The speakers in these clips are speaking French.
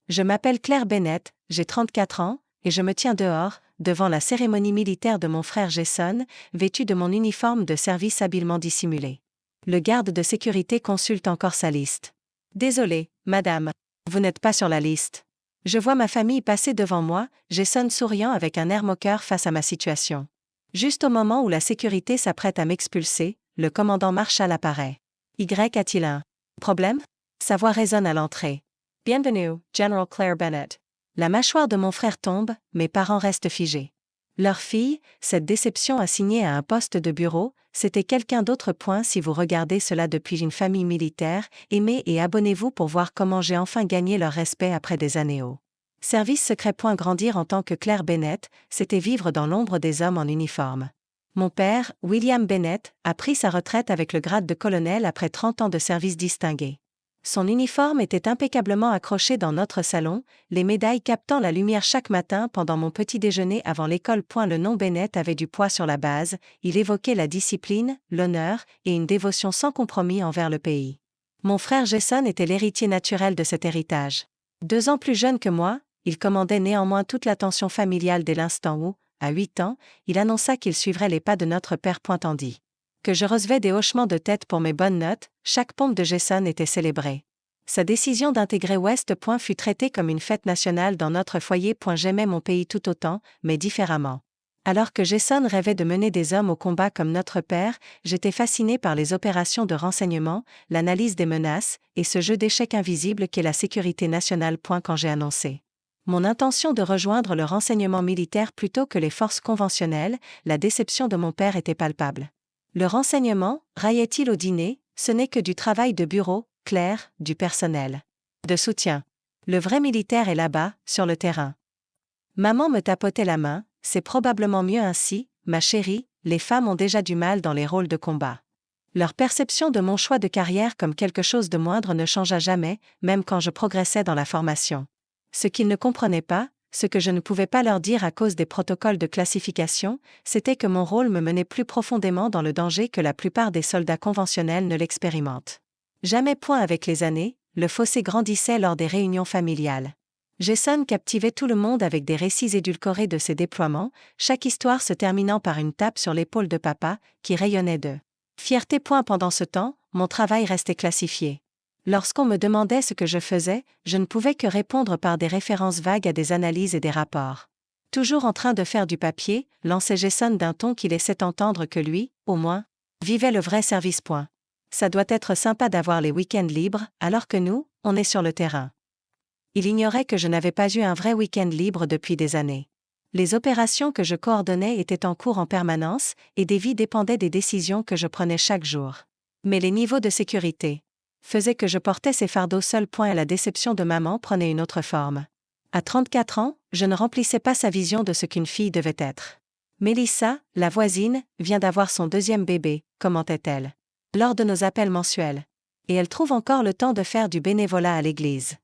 Je m'appelle Claire Bennett, j'ai 34 ans, et je me tiens dehors, devant la cérémonie militaire de mon frère Jason, vêtu de mon uniforme de service habilement dissimulé. Le garde de sécurité consulte encore sa liste. Désolé, madame, vous n'êtes pas sur la liste. Je vois ma famille passer devant moi, Jason souriant avec un air moqueur face à ma situation. Juste au moment où la sécurité s'apprête à m'expulser, le commandant Marshall apparaît. A-t-il un problème? Sa voix résonne à l'entrée. Bienvenue, General Claire Bennett. La mâchoire de mon frère tombe, mes parents restent figés. Leur fille, cette déception assignée à un poste de bureau, c'était quelqu'un d'autre. Si vous regardez cela depuis une famille militaire, aimez et abonnez-vous pour voir comment j'ai enfin gagné leur respect après des années au service secret. Grandir en tant que Claire Bennett, c'était vivre dans l'ombre des hommes en uniforme. Mon père, William Bennett, a pris sa retraite avec le grade de colonel après 30 ans de service distingué. Son uniforme était impeccablement accroché dans notre salon, les médailles captant la lumière chaque matin pendant mon petit déjeuner avant l'école. Le nom Bennett avait du poids sur la base, il évoquait la discipline, l'honneur et une dévotion sans compromis envers le pays. Mon frère Jason était l'héritier naturel de cet héritage. 2 ans plus jeune que moi, il commandait néanmoins toute l'attention familiale dès l'instant où, à 8 ans, il annonça qu'il suivrait les pas de notre père. Tandis que je recevais des hochements de tête pour mes bonnes notes, chaque pompe de Jason était célébrée. Sa décision d'intégrer West. Fut traitée comme une fête nationale dans notre foyer. J'aimais mon pays tout autant, mais différemment. Alors que Jason rêvait de mener des hommes au combat comme notre père, j'étais fasciné par les opérations de renseignement, l'analyse des menaces, et ce jeu d'échecs invisible qu'est la sécurité nationale. Quand j'ai annoncé mon intention de rejoindre le renseignement militaire plutôt que les forces conventionnelles, la déception de mon père était palpable. Le renseignement, raillait-il au dîner, ce n'est que du travail de bureau, Claire, du personnel de soutien. Le vrai militaire est là-bas, sur le terrain. Maman me tapotait la main, c'est probablement mieux ainsi, ma chérie, les femmes ont déjà du mal dans les rôles de combat. Leur perception de mon choix de carrière comme quelque chose de moindre ne changea jamais, même quand je progressais dans la formation. Ce qu'ils ne comprenaient pas, ce que je ne pouvais pas leur dire à cause des protocoles de classification, c'était que mon rôle me menait plus profondément dans le danger que la plupart des soldats conventionnels ne l'expérimentent. Jamais. Avec les années, le fossé grandissait lors des réunions familiales. Jason captivait tout le monde avec des récits édulcorés de ses déploiements, chaque histoire se terminant par une tape sur l'épaule de papa, qui rayonnait de fierté. Pendant ce temps, mon travail restait classifié. Lorsqu'on me demandait ce que je faisais, je ne pouvais que répondre par des références vagues à des analyses et des rapports. Toujours en train de faire du papier, lançait Jason d'un ton qui laissait entendre que lui, au moins, vivait le vrai service. Ça doit être sympa d'avoir les week-ends libres, alors que nous, on est sur le terrain. Il ignorait que je n'avais pas eu un vrai week-end libre depuis des années. Les opérations que je coordonnais étaient en cours en permanence, et des vies dépendaient des décisions que je prenais chaque jour. Mais les niveaux de sécurité faisaient que je portais ces fardeaux seul. Et la déception de maman prenait une autre forme. À 34 ans, je ne remplissais pas sa vision de ce qu'une fille devait être. Mélissa, la voisine, vient d'avoir son 2e bébé, commentait-elle, lors de nos appels mensuels. Et elle trouve encore le temps de faire du bénévolat à l'église.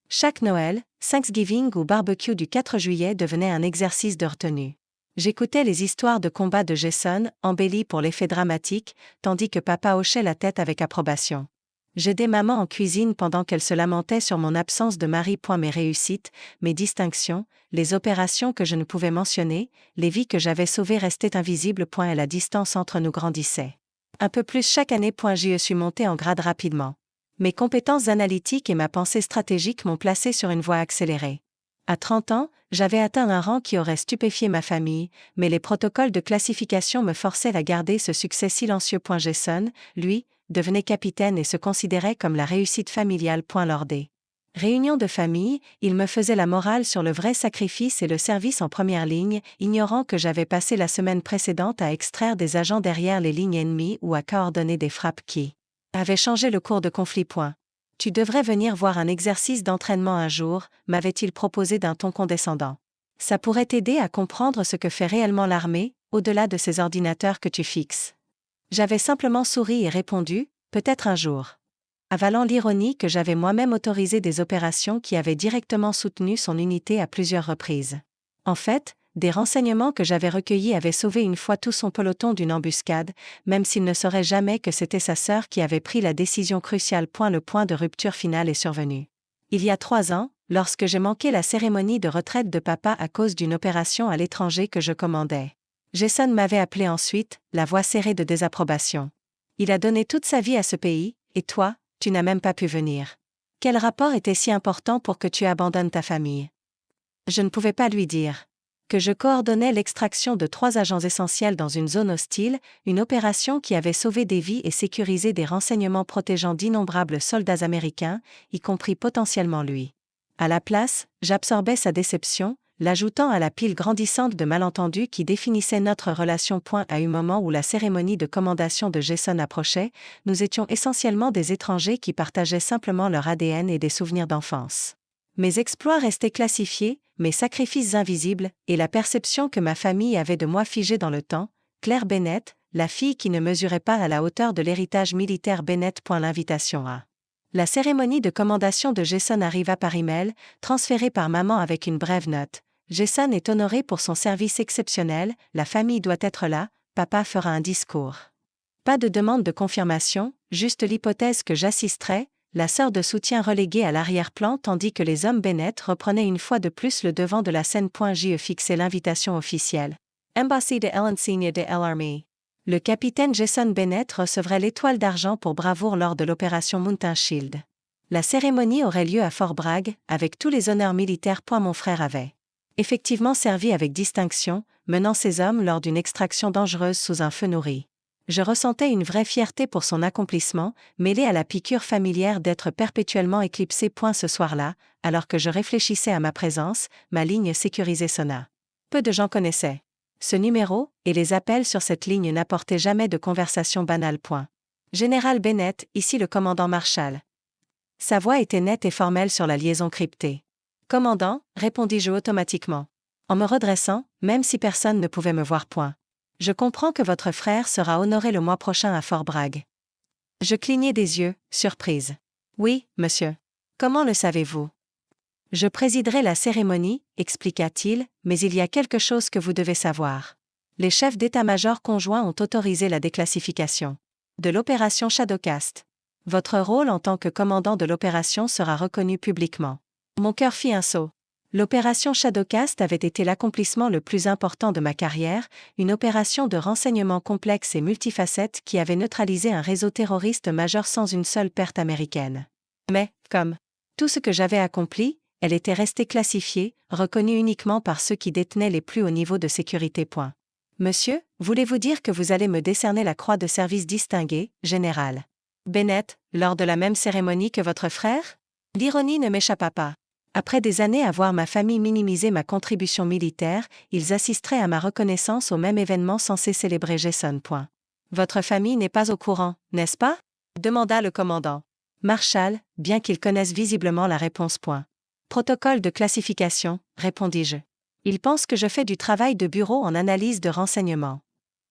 Chaque Noël, Thanksgiving ou barbecue du 4 juillet devenait un exercice de retenue. J'écoutais les histoires de combat de Jason, embellies pour l'effet dramatique, tandis que papa hochait la tête avec approbation. J'aidais maman en cuisine pendant qu'elle se lamentait sur mon absence de mari. Mes réussites, mes distinctions, les opérations que je ne pouvais mentionner, les vies que j'avais sauvées restaient invisibles. Et la distance entre nous grandissait. Un peu plus chaque année. J'y suis monté en grade rapidement. Mes compétences analytiques et ma pensée stratégique m'ont placé sur une voie accélérée. À 30 ans, j'avais atteint un rang qui aurait stupéfié ma famille, mais les protocoles de classification me forçaient à garder ce succès silencieux. Jason, lui, devenait capitaine et se considérait comme la réussite familiale. Lors des réunions de famille, il me faisait la morale sur le vrai sacrifice et le service en première ligne, ignorant que j'avais passé la semaine précédente à extraire des agents derrière les lignes ennemies ou à coordonner des frappes qui avaient changé le cours de conflit. Tu devrais venir voir un exercice d'entraînement un jour, m'avait-il proposé d'un ton condescendant. Ça pourrait t'aider à comprendre ce que fait réellement l'armée, au-delà de ces ordinateurs que tu fixes. J'avais simplement souri et répondu, peut-être un jour. Avalant l'ironie que j'avais moi-même autorisé des opérations qui avaient directement soutenu son unité à plusieurs reprises. En fait, des renseignements que j'avais recueillis avaient sauvé une fois tout son peloton d'une embuscade, même s'il ne saurait jamais que c'était sa sœur qui avait pris la décision cruciale. Le point de rupture final est survenu. Il y a 3 ans, lorsque j'ai manqué la cérémonie de retraite de papa à cause d'une opération à l'étranger que je commandais. Jason m'avait appelé ensuite, la voix serrée de désapprobation. Il a donné toute sa vie à ce pays, et toi, tu n'as même pas pu venir. Quel rapport était si important pour que tu abandonnes ta famille? Je ne pouvais pas lui dire que je coordonnais l'extraction de 3 agents essentiels dans une zone hostile, une opération qui avait sauvé des vies et sécurisé des renseignements protégeant d'innombrables soldats américains, y compris potentiellement lui. À la place, j'absorbais sa déception, l'ajoutant à la pile grandissante de malentendus qui définissaient notre relation. À un moment où la cérémonie de commandation de Jason approchait, nous étions essentiellement des étrangers qui partageaient simplement leur ADN et des souvenirs d'enfance. Mes exploits restaient classifiés, mes sacrifices invisibles, et la perception que ma famille avait de moi figée dans le temps, Claire Bennett, la fille qui ne mesurait pas à la hauteur de l'héritage militaire Bennett. L'invitation à la cérémonie de commandation de Jason arriva par email, transférée par maman avec une brève note. Jason est honoré pour son service exceptionnel, la famille doit être là, papa fera un discours. Pas de demande de confirmation, juste l'hypothèse que j'assisterais, la sœur de soutien reléguée à l'arrière-plan tandis que les hommes Bennett reprenaient une fois de plus le devant de la scène. J.E. fixait l'invitation officielle. Embassy de l'Insigne de l'Armée. Le capitaine Jason Bennett recevrait l'étoile d'argent pour bravoure lors de l'opération Mountain Shield. La cérémonie aurait lieu à Fort Bragg, avec tous les honneurs militaires. Mon frère avait effectivement servi avec distinction, menant ses hommes lors d'une extraction dangereuse sous un feu nourri. Je ressentais une vraie fierté pour son accomplissement, mêlée à la piqûre familière d'être perpétuellement éclipsé. Ce soir-là, alors que je réfléchissais à ma présence, ma ligne sécurisée sonna. Peu de gens connaissaient ce numéro, et les appels sur cette ligne n'apportaient jamais de conversation banale. Général Bennett, ici le commandant Marshall. Sa voix était nette et formelle sur la liaison cryptée. Commandant, répondis-je automatiquement, en me redressant, même si personne ne pouvait me voir. Je comprends que votre frère sera honoré le mois prochain à Fort Bragg. Je clignai des yeux, surprise. Oui, monsieur. Comment le savez-vous? Je présiderai la cérémonie, expliqua-t-il, mais il y a quelque chose que vous devez savoir. Les chefs d'état-major conjoints ont autorisé la déclassification de l'opération Shadowcast. Votre rôle en tant que commandant de l'opération sera reconnu publiquement. Mon cœur fit un saut. L'opération Shadowcast avait été l'accomplissement le plus important de ma carrière, une opération de renseignement complexe et multifacette qui avait neutralisé un réseau terroriste majeur sans une seule perte américaine. Mais, comme tout ce que j'avais accompli, elle était restée classifiée, reconnue uniquement par ceux qui détenaient les plus hauts niveaux de sécurité. Monsieur, voulez-vous dire que vous allez me décerner la croix de service distingué, général Bennett, lors de la même cérémonie que votre frère? L'ironie ne m'échappa pas. Après des années à voir ma famille minimiser ma contribution militaire, ils assisteraient à ma reconnaissance au même événement censé célébrer Jason. Votre famille n'est pas au courant, n'est-ce pas? Demanda le commandant. Marshall, bien qu'il connaisse visiblement la réponse. Protocole de classification, répondis-je. Il pense que je fais du travail de bureau en analyse de renseignements.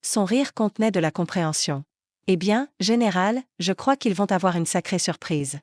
Son rire contenait de la compréhension. Eh bien, général, je crois qu'ils vont avoir une sacrée surprise.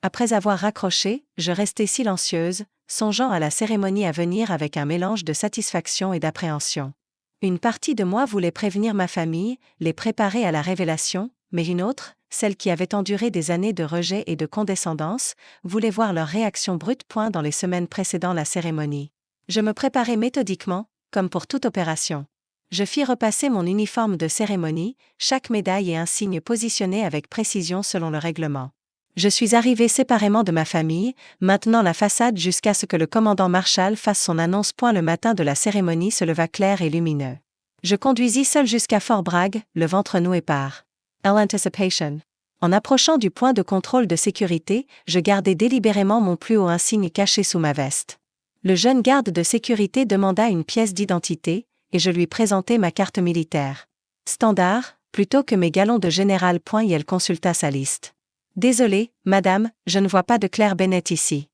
Après avoir raccroché, je restai silencieuse, songeant à la cérémonie à venir avec un mélange de satisfaction et d'appréhension. Une partie de moi voulait prévenir ma famille, les préparer à la révélation, mais une autre, celle qui avait enduré des années de rejet et de condescendance, voulait voir leur réaction brute. Dans les semaines précédant la cérémonie. Je me préparais méthodiquement, comme pour toute opération. Je fis repasser mon uniforme de cérémonie, chaque médaille et insigne positionnés avec précision selon le règlement. Je suis arrivé séparément de ma famille, maintenant la façade jusqu'à ce que le commandant Marshall fasse son annonce. Le matin de la cérémonie se leva clair et lumineux. Je conduisis seul jusqu'à Fort Bragg, le ventre noué par l'anticipation. En approchant du point de contrôle de sécurité, je gardai délibérément mon plus haut insigne caché sous ma veste. Le jeune garde de sécurité demanda une pièce d'identité, et je lui présentai ma carte militaire. Standard, plutôt que mes galons de général. Et elle consulta sa liste. Désolé, madame, je ne vois pas de Claire Bennett ici.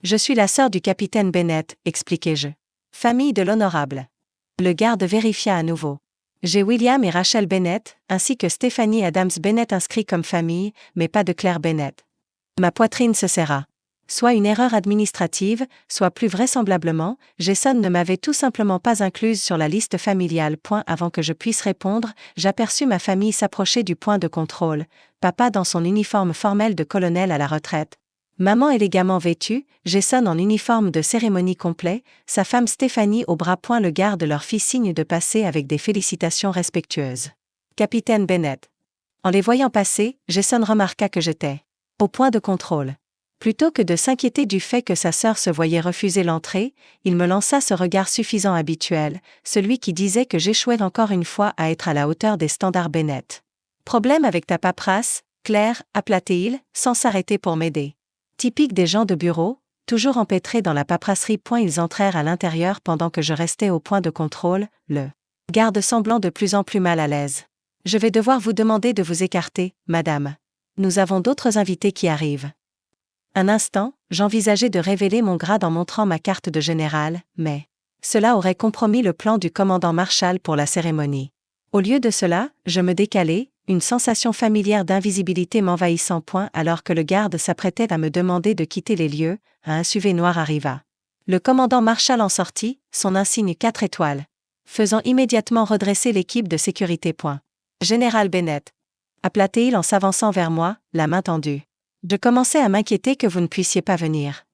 Je suis la sœur du capitaine Bennett, expliquai-je. Famille de l'honorable. Le garde vérifia à nouveau. J'ai William et Rachel Bennett, ainsi que Stephanie Adams Bennett inscrits comme famille, mais pas de Claire Bennett. Ma poitrine se serra. Soit une erreur administrative, soit plus vraisemblablement, Jason ne m'avait tout simplement pas incluse sur la liste familiale. Avant que je puisse répondre, j'aperçus ma famille s'approcher du point de contrôle, papa dans son uniforme formel de colonel à la retraite. Maman élégamment vêtue, Jason en uniforme de cérémonie complet, sa femme Stéphanie au bras point le garde leur fit signe de passer avec des félicitations respectueuses. Capitaine Bennett. En les voyant passer, Jason remarqua que j'étais au point de contrôle. Plutôt que de s'inquiéter du fait que sa sœur se voyait refuser l'entrée, il me lança ce regard suffisant habituel, celui qui disait que j'échouais encore une fois à être à la hauteur des standards Bennett. Problème avec ta paperasse, Claire, appela-t-il, sans s'arrêter pour m'aider. Typique des gens de bureau, toujours empêtrés dans la paperasserie. Ils entrèrent à l'intérieur pendant que je restais au point de contrôle, le garde semblant de plus en plus mal à l'aise. Je vais devoir vous demander de vous écarter, madame. Nous avons d'autres invités qui arrivent. Un instant, j'envisageais de révéler mon grade en montrant ma carte de général, mais cela aurait compromis le plan du commandant Marshall pour la cérémonie. Au lieu de cela, je me décalai, une sensation familière d'invisibilité m'envahissant. Alors que le garde s'apprêtait à me demander de quitter les lieux, un SUV noir arriva. Le commandant Marshall en sortit, son insigne 4 étoiles, faisant immédiatement redresser l'équipe de sécurité. Général Bennett. Appela-t-il en s'avançant vers moi, la main tendue. Je commençais à m'inquiéter que vous ne puissiez pas venir.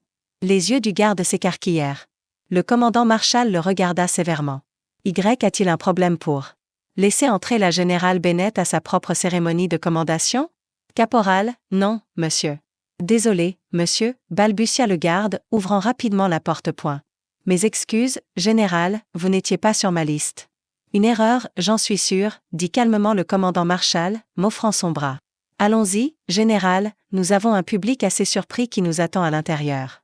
Les yeux du garde s'écarquillèrent. Le commandant Marshall le regarda sévèrement. Y a-t-il un problème pour laisser entrer la générale Bennett à sa propre cérémonie de commandation? Caporal, non, monsieur. Désolé, monsieur, balbutia le garde, ouvrant rapidement la porte. Mes excuses, général, vous n'étiez pas sur ma liste. Une erreur, j'en suis sûr, dit calmement le commandant Marshall, m'offrant son bras. Allons-y, général, nous avons un public assez surpris qui nous attend à l'intérieur.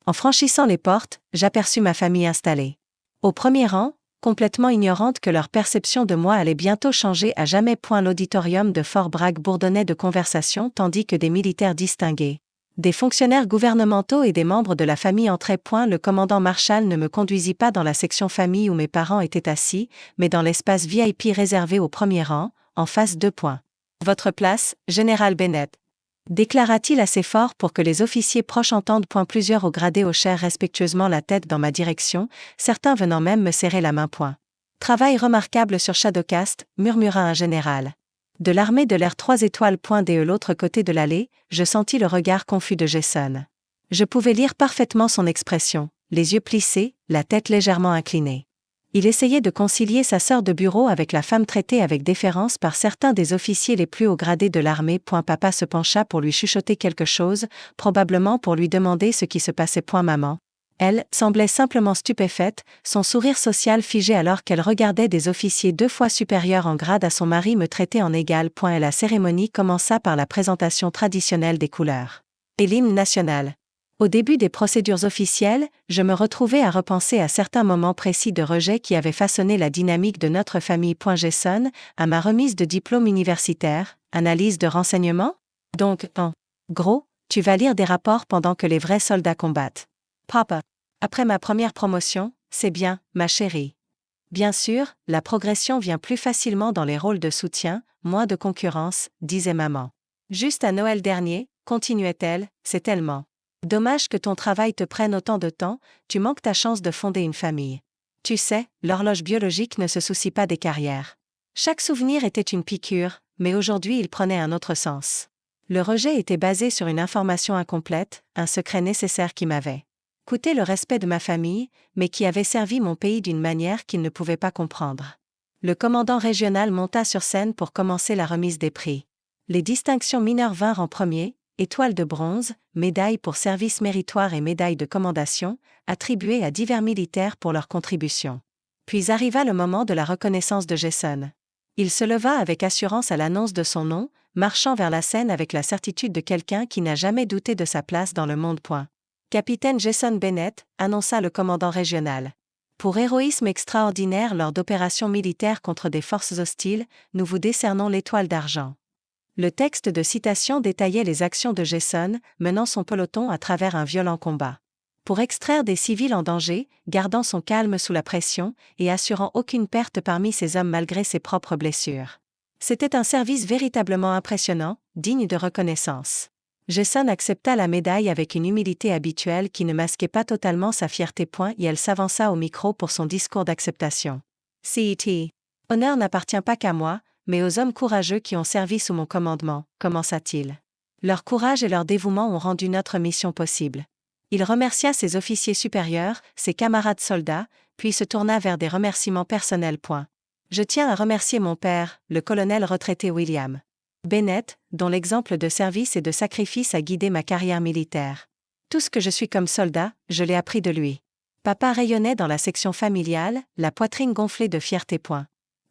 En franchissant les portes, j'aperçus ma famille installée. Au premier rang, complètement ignorante que leur perception de moi allait bientôt changer à jamais. L'auditorium de Fort Bragg bourdonnait de conversations tandis que des militaires distingués, des fonctionnaires gouvernementaux et des membres de la famille entraient. Le commandant Marshall ne me conduisit pas dans la section famille où mes parents étaient assis, mais dans l'espace VIP réservé au premier rang, en face 2. Votre place, général Bennett. Déclara-t-il assez fort pour que les officiers proches entendent. Plusieurs hauts gradés hochèrent respectueusement la tête dans ma direction, certains venant même me serrer la main. Travail remarquable sur Shadowcast, murmura un général. De l'armée de l'air 3 étoiles. De l'autre côté de l'allée, je sentis le regard confus de Jason. Je pouvais lire parfaitement son expression, les yeux plissés, la tête légèrement inclinée. Il essayait de concilier sa sœur de bureau avec la femme traitée avec déférence par certains des officiers les plus hauts gradés de l'armée. Papa se pencha pour lui chuchoter quelque chose, probablement pour lui demander ce qui se passait. Maman. Elle semblait simplement stupéfaite, son sourire social figé alors qu'elle regardait des officiers 2 fois supérieurs en grade à son mari me traiter en égal. Et la cérémonie commença par la présentation traditionnelle des couleurs et l'hymne national. Au début des procédures officielles, je me retrouvais à repenser à certains moments précis de rejet qui avaient façonné la dynamique de notre famille. Jason, à ma remise de diplôme universitaire, analyse de renseignements? Donc, en gros, tu vas lire des rapports pendant que les vrais soldats combattent. Papa. Après ma première promotion, c'est bien, ma chérie. Bien sûr, la progression vient plus facilement dans les rôles de soutien, moins de concurrence, disait maman. Juste à Noël dernier, continuait-elle, c'est tellement dommage que ton travail te prenne autant de temps, tu manques ta chance de fonder une famille. Tu sais, l'horloge biologique ne se soucie pas des carrières. Chaque souvenir était une piqûre, mais aujourd'hui il prenait un autre sens. Le rejet était basé sur une information incomplète, un secret nécessaire qui m'avait coûté le respect de ma famille, mais qui avait servi mon pays d'une manière qu'il ne pouvait pas comprendre. Le commandant régional monta sur scène pour commencer la remise des prix. Les distinctions mineures vinrent en premier, étoile de bronze, médaille pour service méritoire et médaille de commendation, attribuées à divers militaires pour leur contribution. Puis arriva le moment de la reconnaissance de Jason. Il se leva avec assurance à l'annonce de son nom, marchant vers la scène avec la certitude de quelqu'un qui n'a jamais douté de sa place dans le monde. Capitaine Jason Bennett, annonça le commandant régional. Pour héroïsme extraordinaire lors d'opérations militaires contre des forces hostiles, nous vous décernons l'étoile d'argent. Le texte de citation détaillait les actions de Jason, menant son peloton à travers un violent combat. Pour extraire des civils en danger, gardant son calme sous la pression, et assurant aucune perte parmi ses hommes malgré ses propres blessures. C'était un service véritablement impressionnant, digne de reconnaissance. Jason accepta la médaille avec une humilité habituelle qui ne masquait pas totalement sa fierté. Et elle s'avança au micro pour son discours d'acceptation. CET. Honneur n'appartient pas qu'à moi, mais aux hommes courageux qui ont servi sous mon commandement, commença-t-il. Leur courage et leur dévouement ont rendu notre mission possible. Il remercia ses officiers supérieurs, ses camarades soldats, puis se tourna vers des remerciements personnels. Je tiens à remercier mon père, le colonel retraité William Bennett, dont l'exemple de service et de sacrifice a guidé ma carrière militaire. Tout ce que je suis comme soldat, je l'ai appris de lui. Papa rayonnait dans la section familiale, la poitrine gonflée de fierté.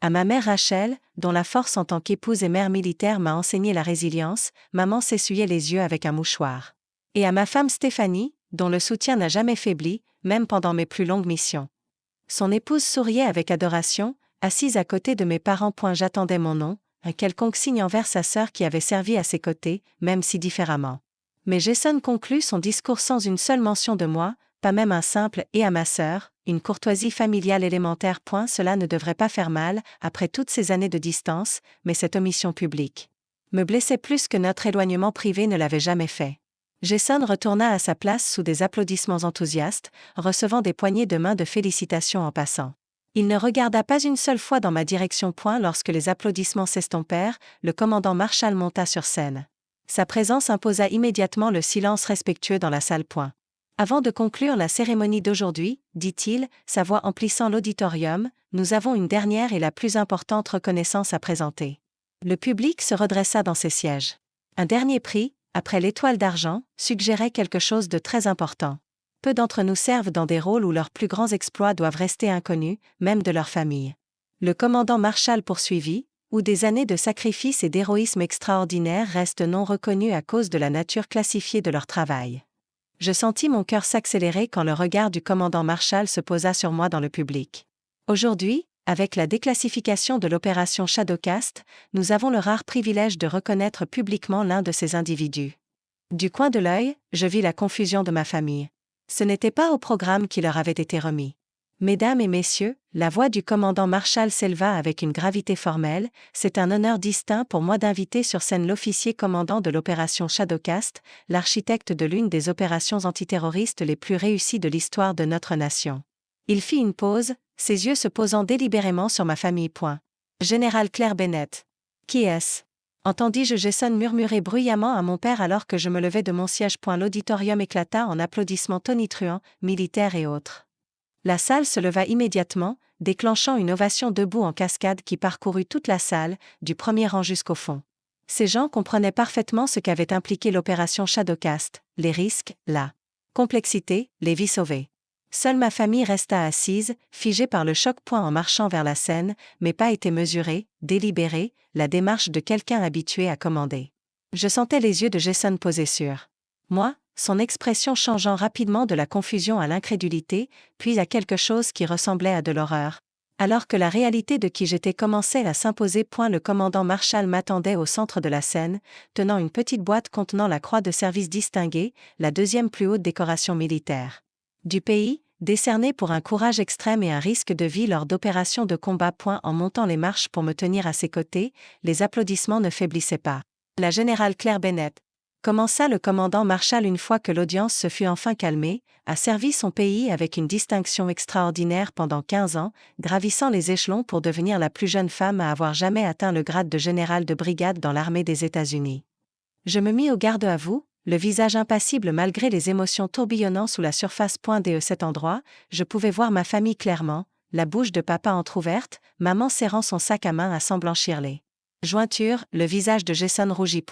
À ma mère Rachel, dont la force en tant qu'épouse et mère militaire m'a enseigné la résilience, maman s'essuyait les yeux avec un mouchoir. Et à ma femme Stéphanie, dont le soutien n'a jamais faibli, même pendant mes plus longues missions. Son épouse souriait avec adoration, assise à côté de mes parents. J'attendais mon nom, un quelconque signe envers sa sœur qui avait servi à ses côtés, même si différemment. Mais Jason conclut son discours sans une seule mention de moi, pas même un simple « et à ma sœur », une courtoisie familiale élémentaire. Cela ne devrait pas faire mal, après toutes ces années de distance, mais cette omission publique me blessait plus que notre éloignement privé ne l'avait jamais fait. Jason retourna à sa place sous des applaudissements enthousiastes, recevant des poignées de main de félicitations en passant. Il ne regarda pas une seule fois dans ma direction. Lorsque les applaudissements s'estompèrent, le commandant Marshall monta sur scène. Sa présence imposa immédiatement le silence respectueux dans la salle. Avant de conclure la cérémonie d'aujourd'hui, dit-il, sa voix emplissant l'auditorium, nous avons une dernière et la plus importante reconnaissance à présenter. Le public se redressa dans ses sièges. Un dernier prix, après l'étoile d'argent, suggérait quelque chose de très important. Peu d'entre nous servent dans des rôles où leurs plus grands exploits doivent rester inconnus, même de leur famille. Le commandant Marshall poursuivit, où des années de sacrifice et d'héroïsme extraordinaire restent non reconnues à cause de la nature classifiée de leur travail. Je sentis mon cœur s'accélérer quand le regard du commandant Marshall se posa sur moi dans le public. Aujourd'hui, avec la déclassification de l'opération Shadowcast, nous avons le rare privilège de reconnaître publiquement l'un de ces individus. Du coin de l'œil, je vis la confusion de ma famille. Ce n'était pas au programme qui leur avait été remis. Mesdames et messieurs, la voix du commandant Marshall s'éleva avec une gravité formelle. C'est un honneur distinct pour moi d'inviter sur scène l'officier commandant de l'opération Shadowcast, l'architecte de l'une des opérations antiterroristes les plus réussies de l'histoire de notre nation. Il fit une pause, ses yeux se posant délibérément sur ma famille. Général Claire Bennett. Qui est-ce? Entendis-je Jason murmurer bruyamment à mon père alors que je me levais de mon siège. L'auditorium éclata en applaudissements tonitruants, militaires et autres. La salle se leva immédiatement, déclenchant une ovation debout en cascade qui parcourut toute la salle, du premier rang jusqu'au fond. Ces gens comprenaient parfaitement ce qu'avait impliqué l'opération Shadowcast, les risques, la complexité, les vies sauvées. Seule ma famille resta assise, figée par le choc. En marchant vers la scène, mes pas étaient mesurés, délibérés, la démarche de quelqu'un habitué à commander. Je sentais les yeux de Jason posés sur moi, son expression changeant rapidement de la confusion à l'incrédulité, puis à quelque chose qui ressemblait à de l'horreur. Alors que la réalité de qui j'étais commençait à s'imposer. Le commandant Marshall m'attendait au centre de la scène, tenant une petite boîte contenant la croix de service distinguée, la deuxième plus haute décoration militaire du pays, décernée pour un courage extrême et un risque de vie lors d'opérations de combat. En montant les marches pour me tenir à ses côtés, les applaudissements ne faiblissaient pas. La générale Claire Bennett, commença le commandant Marshall une fois que l'audience se fut enfin calmée, a servi son pays avec une distinction extraordinaire pendant 15 ans, gravissant les échelons pour devenir la plus jeune femme à avoir jamais atteint le grade de général de brigade dans l'armée des États-Unis. Je me mis au garde à vous, le visage impassible malgré les émotions tourbillonnant sous la surface. De cet endroit, je pouvais voir ma famille clairement, la bouche de papa entr'ouverte, maman serrant son sac à main à s'en blanchir les jointures, le visage de Jason rougit.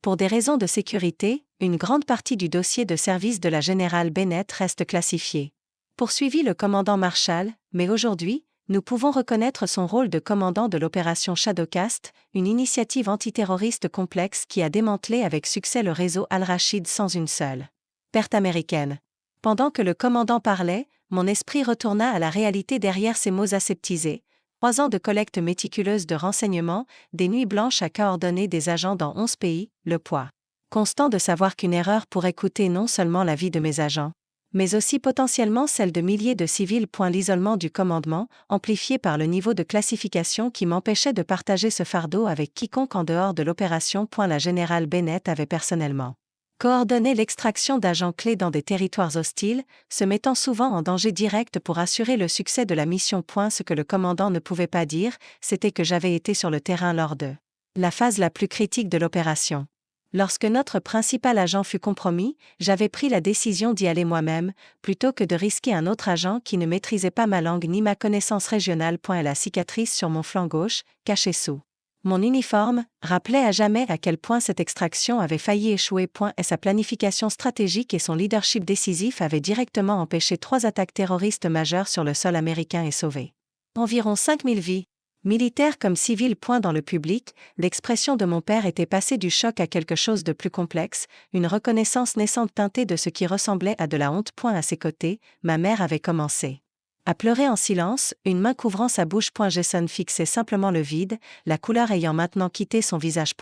Pour des raisons de sécurité, une grande partie du dossier de service de la générale Bennett reste classifiée. Poursuivit le commandant Marshall, mais aujourd'hui, nous pouvons reconnaître son rôle de commandant de l'opération Shadowcast, une initiative antiterroriste complexe qui a démantelé avec succès le réseau Al-Rachid sans une seule perte américaine. Pendant que le commandant parlait, mon esprit retourna à la réalité derrière ces mots aseptisés. 3 ans de collecte méticuleuse de renseignements, des nuits blanches à coordonner des agents dans 11 pays, le poids constant de savoir qu'une erreur pourrait coûter non seulement la vie de mes agents, mais aussi potentiellement celle de milliers de civils. L'isolement du commandement, amplifié par le niveau de classification qui m'empêchait de partager ce fardeau avec quiconque en dehors de l'opération. La générale Bennett avait personnellement coordonné l'extraction d'agents clés dans des territoires hostiles, se mettant souvent en danger direct pour assurer le succès de la mission. Ce que le commandant ne pouvait pas dire, c'était que j'avais été sur le terrain lors de la phase la plus critique de l'opération. Lorsque notre principal agent fut compromis, j'avais pris la décision d'y aller moi-même, plutôt que de risquer un autre agent qui ne maîtrisait pas ma langue ni ma connaissance régionale. Et la cicatrice sur mon flanc gauche, cachée sous mon uniforme, rappelait à jamais à quel point cette extraction avait failli échouer. Et sa planification stratégique et son leadership décisif avaient directement empêché 3 attaques terroristes majeures sur le sol américain et sauvé environ 5000 vies. Militaires comme civils. Dans le public, l'expression de mon père était passée du choc à quelque chose de plus complexe, une reconnaissance naissante teintée de ce qui ressemblait à de la honte. À ses côtés, ma mère avait commencé à pleurer en silence, une main couvrant sa bouche. Jason fixait simplement le vide, la couleur ayant maintenant quitté son visage.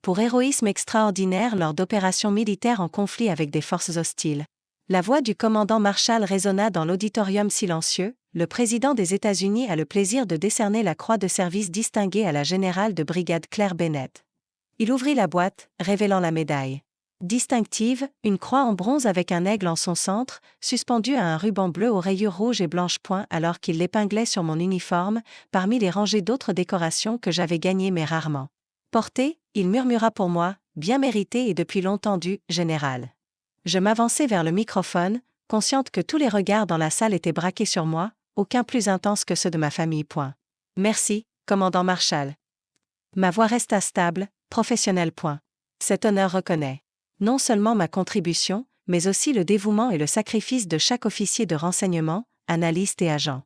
Pour héroïsme extraordinaire lors d'opérations militaires en conflit avec des forces hostiles. La voix du commandant Marshall résonna dans l'auditorium silencieux. Le président des États-Unis a le plaisir de décerner la croix de service distinguée à la générale de brigade Claire Bennett. Il ouvrit la boîte, révélant la médaille distinctive, une croix en bronze avec un aigle en son centre, suspendue à un ruban bleu aux rayures rouges et blanches. Alors qu'il l'épinglait sur mon uniforme, parmi les rangées d'autres décorations que j'avais gagnées mais rarement portées, il murmura pour moi, bien mérité et depuis longtemps du général. Je m'avançai vers le microphone, consciente que tous les regards dans la salle étaient braqués sur moi, aucun plus intense que ceux de ma famille. Merci, commandant Marshall. Ma voix resta stable, professionnelle. Cet honneur reconnaît non seulement ma contribution, mais aussi le dévouement et le sacrifice de chaque officier de renseignement, analyste et agent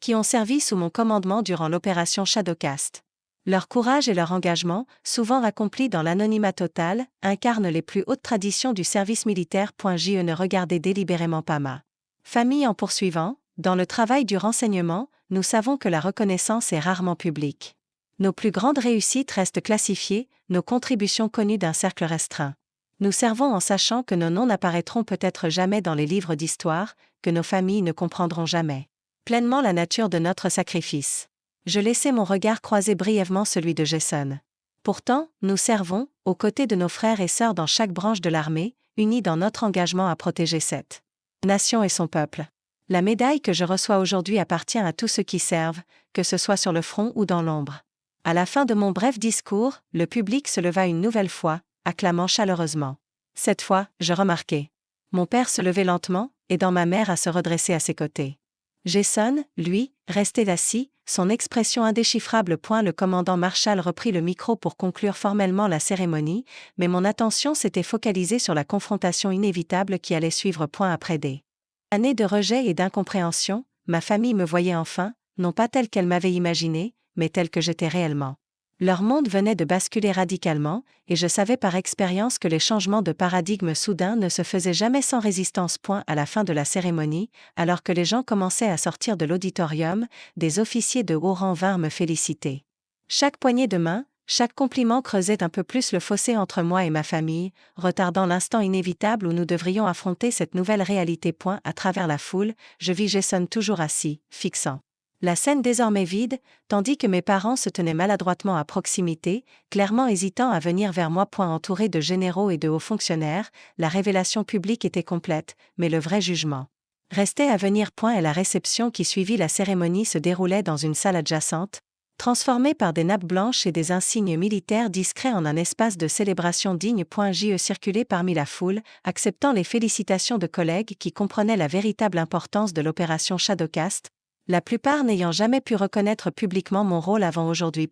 qui ont servi sous mon commandement durant l'opération Shadowcast. Leur courage et leur engagement, souvent accomplis dans l'anonymat total, incarnent les plus hautes traditions du service militaire. Je ne regardais délibérément pas ma famille en poursuivant. Dans le travail du renseignement, nous savons que la reconnaissance est rarement publique. Nos plus grandes réussites restent classifiées, nos contributions connues d'un cercle restreint. Nous servons en sachant que nos noms n'apparaîtront peut-être jamais dans les livres d'histoire, que nos familles ne comprendront jamais pleinement la nature de notre sacrifice. Je laissai mon regard croiser brièvement celui de Jason. Pourtant, nous servons, aux côtés de nos frères et sœurs dans chaque branche de l'armée, unis dans notre engagement à protéger cette nation et son peuple. La médaille que je reçois aujourd'hui appartient à tous ceux qui servent, que ce soit sur le front ou dans l'ombre. À la fin de mon bref discours, le public se leva une nouvelle fois, acclamant chaleureusement. Cette fois, je remarquai mon père se lever lentement, aidant ma mère à se redresser à ses côtés. Jason, lui, restait assis, son expression indéchiffrable. Le commandant Marshall reprit le micro pour conclure formellement la cérémonie, mais mon attention s'était focalisée sur la confrontation inévitable qui allait suivre. Après des années de rejet et d'incompréhension, ma famille me voyait enfin, non pas telle qu'elle m'avait imaginée, mais telle que j'étais réellement. Leur monde venait de basculer radicalement, et je savais par expérience que les changements de paradigme soudains ne se faisaient jamais sans résistance. À la fin de la cérémonie, alors que les gens commençaient à sortir de l'auditorium, des officiers de haut rang vinrent me féliciter. Chaque poignée de main, chaque compliment creusait un peu plus le fossé entre moi et ma famille, retardant l'instant inévitable où nous devrions affronter cette nouvelle réalité. À travers la foule, je vis Jason toujours assis, fixant la scène désormais vide, tandis que mes parents se tenaient maladroitement à proximité, clairement hésitant à venir vers moi. Entourés de généraux et de hauts fonctionnaires, la révélation publique était complète, mais le vrai jugement restait à venir. Et la réception qui suivit la cérémonie se déroulait dans une salle adjacente, transformée par des nappes blanches et des insignes militaires discrets en un espace de célébration digne. Je circulais parmi la foule, acceptant les félicitations de collègues qui comprenaient la véritable importance de l'opération Shadowcast, la plupart n'ayant jamais pu reconnaître publiquement mon rôle avant aujourd'hui.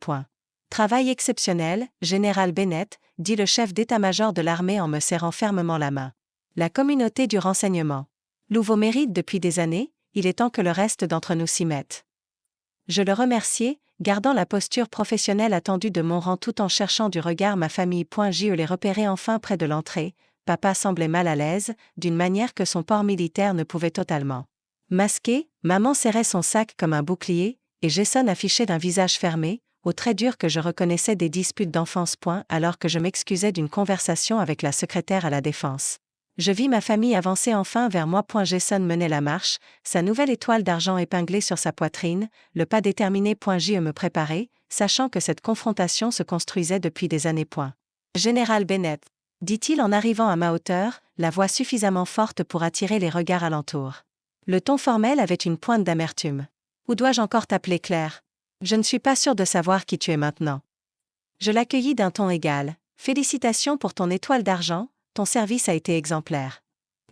Travail exceptionnel, général Bennett, dit le chef d'état-major de l'armée en me serrant fermement la main. La communauté du renseignement loue vos mérites depuis des années, il est temps que le reste d'entre nous s'y mette. Je le remerciai, gardant la posture professionnelle attendue de mon rang tout en cherchant du regard ma famille. Je les repérai enfin près de l'entrée. Papa semblait mal à l'aise, d'une manière que son port militaire ne pouvait totalement masquer. Maman serrait son sac comme un bouclier, et Jason affichait d'un visage fermé, aux traits durs que je reconnaissais des disputes d'enfance. Alors que je m'excusais d'une conversation avec la secrétaire à la défense. Je vis ma famille avancer enfin vers moi. Jason menait la marche, sa nouvelle étoile d'argent épinglée sur sa poitrine, le pas déterminé. Je me préparais, sachant que cette confrontation se construisait depuis des années. Général Bennett, dit-il en arrivant à ma hauteur, la voix suffisamment forte pour attirer les regards alentour. Le ton formel avait une pointe d'amertume. Ou dois-je encore t'appeler Claire ? Je ne suis pas sûre de savoir qui tu es maintenant. Je l'accueillis d'un ton égal, Félicitations pour ton étoile d'argent, ton service a été exemplaire.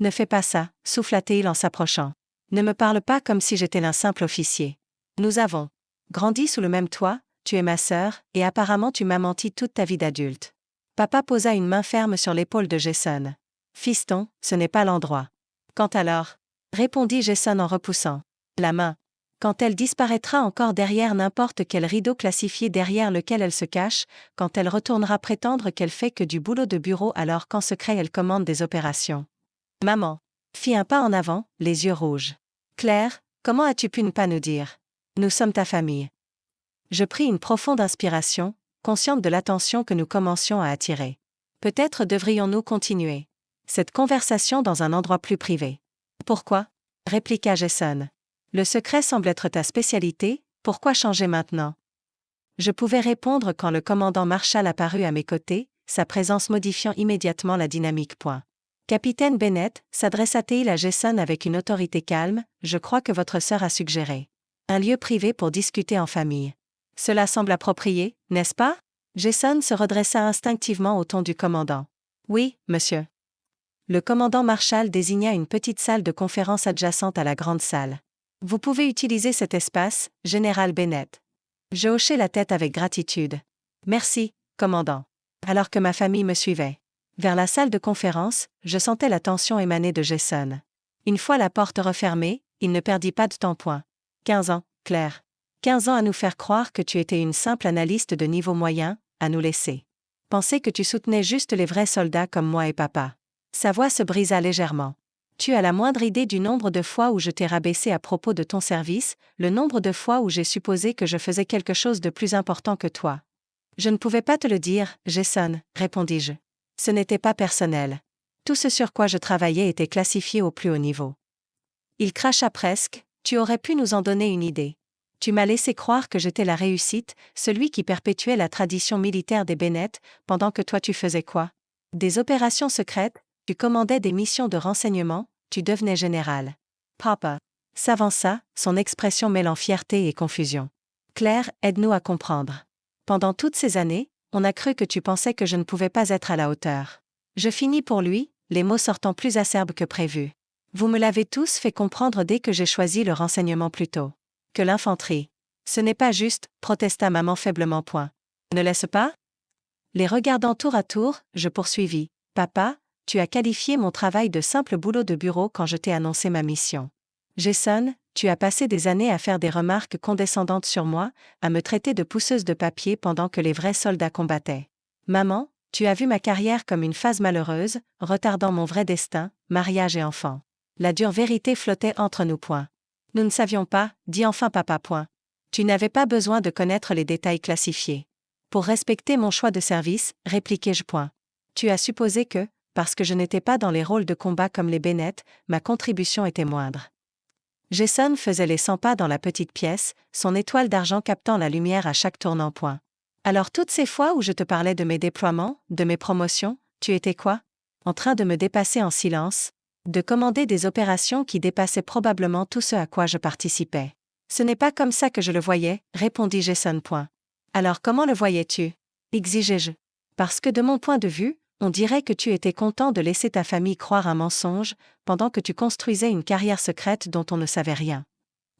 Ne fais pas ça, souffla-t-il en s'approchant. Ne me parle pas comme si j'étais un simple officier. Nous avons grandi sous le même toit, tu es ma sœur, et apparemment tu m'as menti toute ta vie d'adulte. Papa posa une main ferme sur l'épaule de Jason. Fiston, ce n'est pas l'endroit. Quand alors? Répondit Jason en repoussant la main. Quand elle disparaîtra encore derrière n'importe quel rideau classifié derrière lequel elle se cache, quand elle retournera prétendre qu'elle fait que du boulot de bureau alors qu'en secret elle commande des opérations. Maman fit un pas en avant, les yeux rouges. Claire, comment as-tu pu ne pas nous dire? Nous sommes ta famille. Je pris une profonde inspiration, consciente de l'attention que nous commencions à attirer. Peut-être devrions-nous continuer cette conversation dans un endroit plus privé. Pourquoi? Répliqua Jason. Le secret semble être ta spécialité, pourquoi changer maintenant? Je pouvais répondre quand le commandant Marshall apparut à mes côtés, sa présence modifiant immédiatement la dynamique. Capitaine Bennett, s'adressa-t-il à Jason avec une autorité calme, je crois que votre sœur a suggéré un lieu privé pour discuter en famille. Cela semble approprié, n'est-ce pas? Jason se redressa instinctivement au ton du commandant. Oui, monsieur. Le commandant Marshall désigna une petite salle de conférence adjacente à la grande salle. Vous pouvez utiliser cet espace, général Bennett. Je hochai la tête avec gratitude. Merci, commandant. Alors que ma famille me suivait vers la salle de conférence, je sentais la tension émaner de Jason. Une fois la porte refermée, il ne perdit pas de temps. 15 ans, Claire. 15 ans à nous faire croire que tu étais une simple analyste de niveau moyen, à nous laisser penser que tu soutenais juste les vrais soldats comme moi et papa. Sa voix se brisa légèrement. Tu as la moindre idée du nombre de fois où je t'ai rabaissé à propos de ton service, le nombre de fois où j'ai supposé que je faisais quelque chose de plus important que toi. Je ne pouvais pas te le dire, Jason, répondis-je. Ce n'était pas personnel. Tout ce sur quoi je travaillais était classifié au plus haut niveau. Il cracha presque, tu aurais pu nous en donner une idée. Tu m'as laissé croire que j'étais la réussite, celui qui perpétuait la tradition militaire des Bennett, pendant que toi tu faisais quoi? Des opérations secrètes, tu commandais des missions de renseignement, tu devenais général. Papa s'avança, son expression mêlant fierté et confusion. Claire, aide-nous à comprendre. Pendant toutes ces années, on a cru que tu pensais que je ne pouvais pas être à la hauteur. Je finis pour lui, les mots sortant plus acerbes que prévu. Vous me l'avez tous fait comprendre dès que j'ai choisi le renseignement plutôt que l'infanterie. Ce n'est pas juste, protesta maman faiblement. Ne laisse pas? Les regardant tour à tour, je poursuivis. Papa, tu as qualifié mon travail de simple boulot de bureau quand je t'ai annoncé ma mission. Jason, tu as passé des années à faire des remarques condescendantes sur moi, à me traiter de pousseuse de papier pendant que les vrais soldats combattaient. Maman, tu as vu ma carrière comme une phase malheureuse, retardant mon vrai destin, mariage et enfant. La dure vérité flottait entre nous. Nous ne savions pas, dit enfin papa. Tu n'avais pas besoin de connaître les détails classifiés. Pour respecter mon choix de service, répliquai-je. Tu as supposé que, parce que je n'étais pas dans les rôles de combat comme les Bennett, ma contribution était moindre. Jason faisait les 100 pas dans la petite pièce, son étoile d'argent captant la lumière à chaque tournant. Alors toutes ces fois où je te parlais de mes déploiements, de mes promotions, tu étais quoi? En train de me dépasser en silence, de commander des opérations qui dépassaient probablement tout ce à quoi je participais. Ce n'est pas comme ça que je le voyais, répondit Jason. Alors comment le voyais-tu? Exigeai-je. Parce que de mon point de vue, on dirait que tu étais content de laisser ta famille croire un mensonge, pendant que tu construisais une carrière secrète dont on ne savait rien.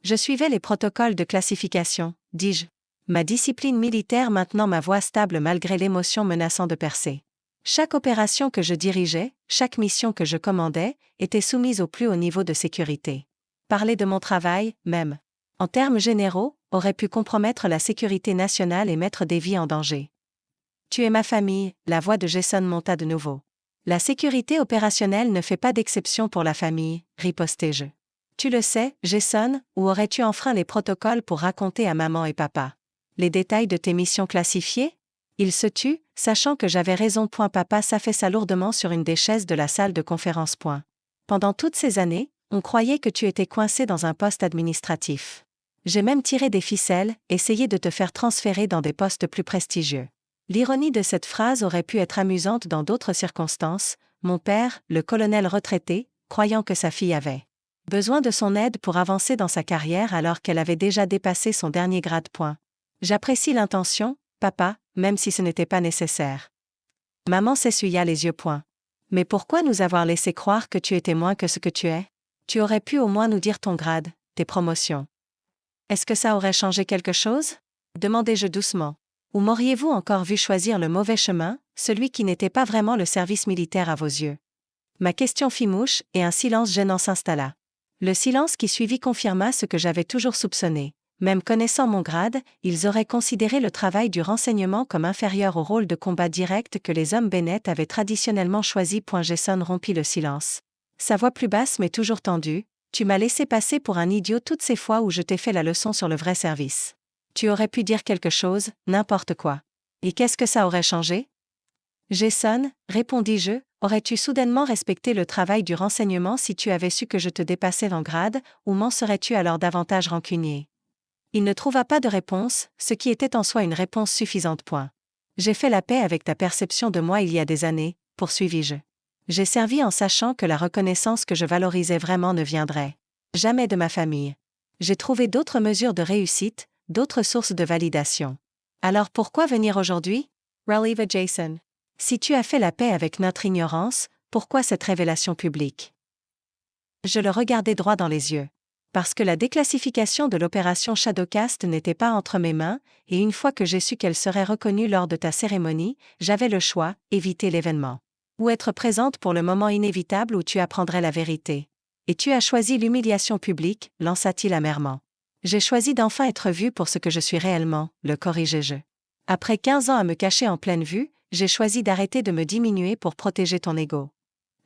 Je suivais les protocoles de classification, dis-je. Ma discipline militaire maintenant ma voix stable malgré l'émotion menaçant de percer. Chaque opération que je dirigeais, chaque mission que je commandais, était soumise au plus haut niveau de sécurité. Parler de mon travail, même en termes généraux, aurait pu compromettre la sécurité nationale et mettre des vies en danger. Tu es ma famille, la voix de Jason monta de nouveau. La sécurité opérationnelle ne fait pas d'exception pour la famille, ripostai-je. Tu le sais, Jason, ou aurais-tu enfreint les protocoles pour raconter à maman et papa les détails de tes missions classifiées? Il se tut, sachant que j'avais raison. Papa s'affaissa lourdement sur une des chaises de la salle de conférence. Pendant toutes ces années, on croyait que tu étais coincé dans un poste administratif. J'ai même tiré des ficelles, essayé de te faire transférer dans des postes plus prestigieux. L'ironie de cette phrase aurait pu être amusante dans d'autres circonstances. Mon père, le colonel retraité, croyant que sa fille avait besoin de son aide pour avancer dans sa carrière alors qu'elle avait déjà dépassé son dernier grade. J'apprécie l'intention, papa, même si ce n'était pas nécessaire. Maman s'essuya les yeux. Mais pourquoi nous avoir laissé croire que tu étais moins que ce que tu es? Tu aurais pu au moins nous dire ton grade, tes promotions. Est-ce que ça aurait changé quelque chose? Demandai-je doucement. Ou m'auriez-vous encore vu choisir le mauvais chemin, celui qui n'était pas vraiment le service militaire à vos yeux? Ma question fit mouche, et un silence gênant s'installa. Le silence qui suivit confirma ce que j'avais toujours soupçonné. Même connaissant mon grade, ils auraient considéré le travail du renseignement comme inférieur au rôle de combat direct que les hommes Bennett avaient traditionnellement choisi. Jason rompit le silence. Sa voix plus basse mais toujours tendue. Tu m'as laissé passer pour un idiot toutes ces fois où je t'ai fait la leçon sur le vrai service. Tu aurais pu dire quelque chose, n'importe quoi. Et qu'est-ce que ça aurait changé? Jason, répondis-je, aurais-tu soudainement respecté le travail du renseignement si tu avais su que je te dépassais en grade, ou m'en serais-tu alors davantage rancunier? Il ne trouva pas de réponse, ce qui était en soi une réponse suffisante. J'ai fait la paix avec ta perception de moi il y a des années, poursuivis-je. J'ai servi en sachant que la reconnaissance que je valorisais vraiment ne viendrait jamais de ma famille. J'ai trouvé d'autres mesures de réussite, d'autres sources de validation. Alors pourquoi venir aujourd'hui? Reliva Jason. Si tu as fait la paix avec notre ignorance, pourquoi cette révélation publique? Je le regardai droit dans les yeux. Parce que la déclassification de l'opération Shadowcast n'était pas entre mes mains, et une fois que j'ai su qu'elle serait reconnue lors de ta cérémonie, j'avais le choix, éviter l'événement. Ou être présente pour le moment inévitable où tu apprendrais la vérité. Et tu as choisi l'humiliation publique, lança-t-il amèrement. J'ai choisi d'enfin être vue pour ce que je suis réellement, le corrigeai-je. Après 15 ans à me cacher en pleine vue, j'ai choisi d'arrêter de me diminuer pour protéger ton ego.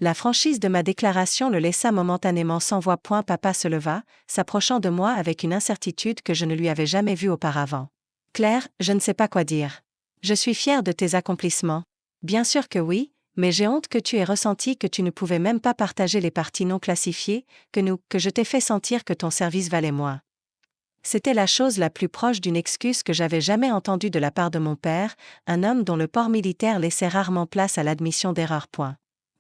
La franchise de ma déclaration le laissa momentanément sans voix. Papa se leva, s'approchant de moi avec une incertitude que je ne lui avais jamais vue auparavant. Claire, je ne sais pas quoi dire. Je suis fière de tes accomplissements. Bien sûr que oui, mais j'ai honte que tu aies ressenti que tu ne pouvais même pas partager les parties non classifiées, que je t'ai fait sentir que ton service valait moins. C'était la chose la plus proche d'une excuse que j'avais jamais entendue de la part de mon père, un homme dont le port militaire laissait rarement place à l'admission d'erreurs.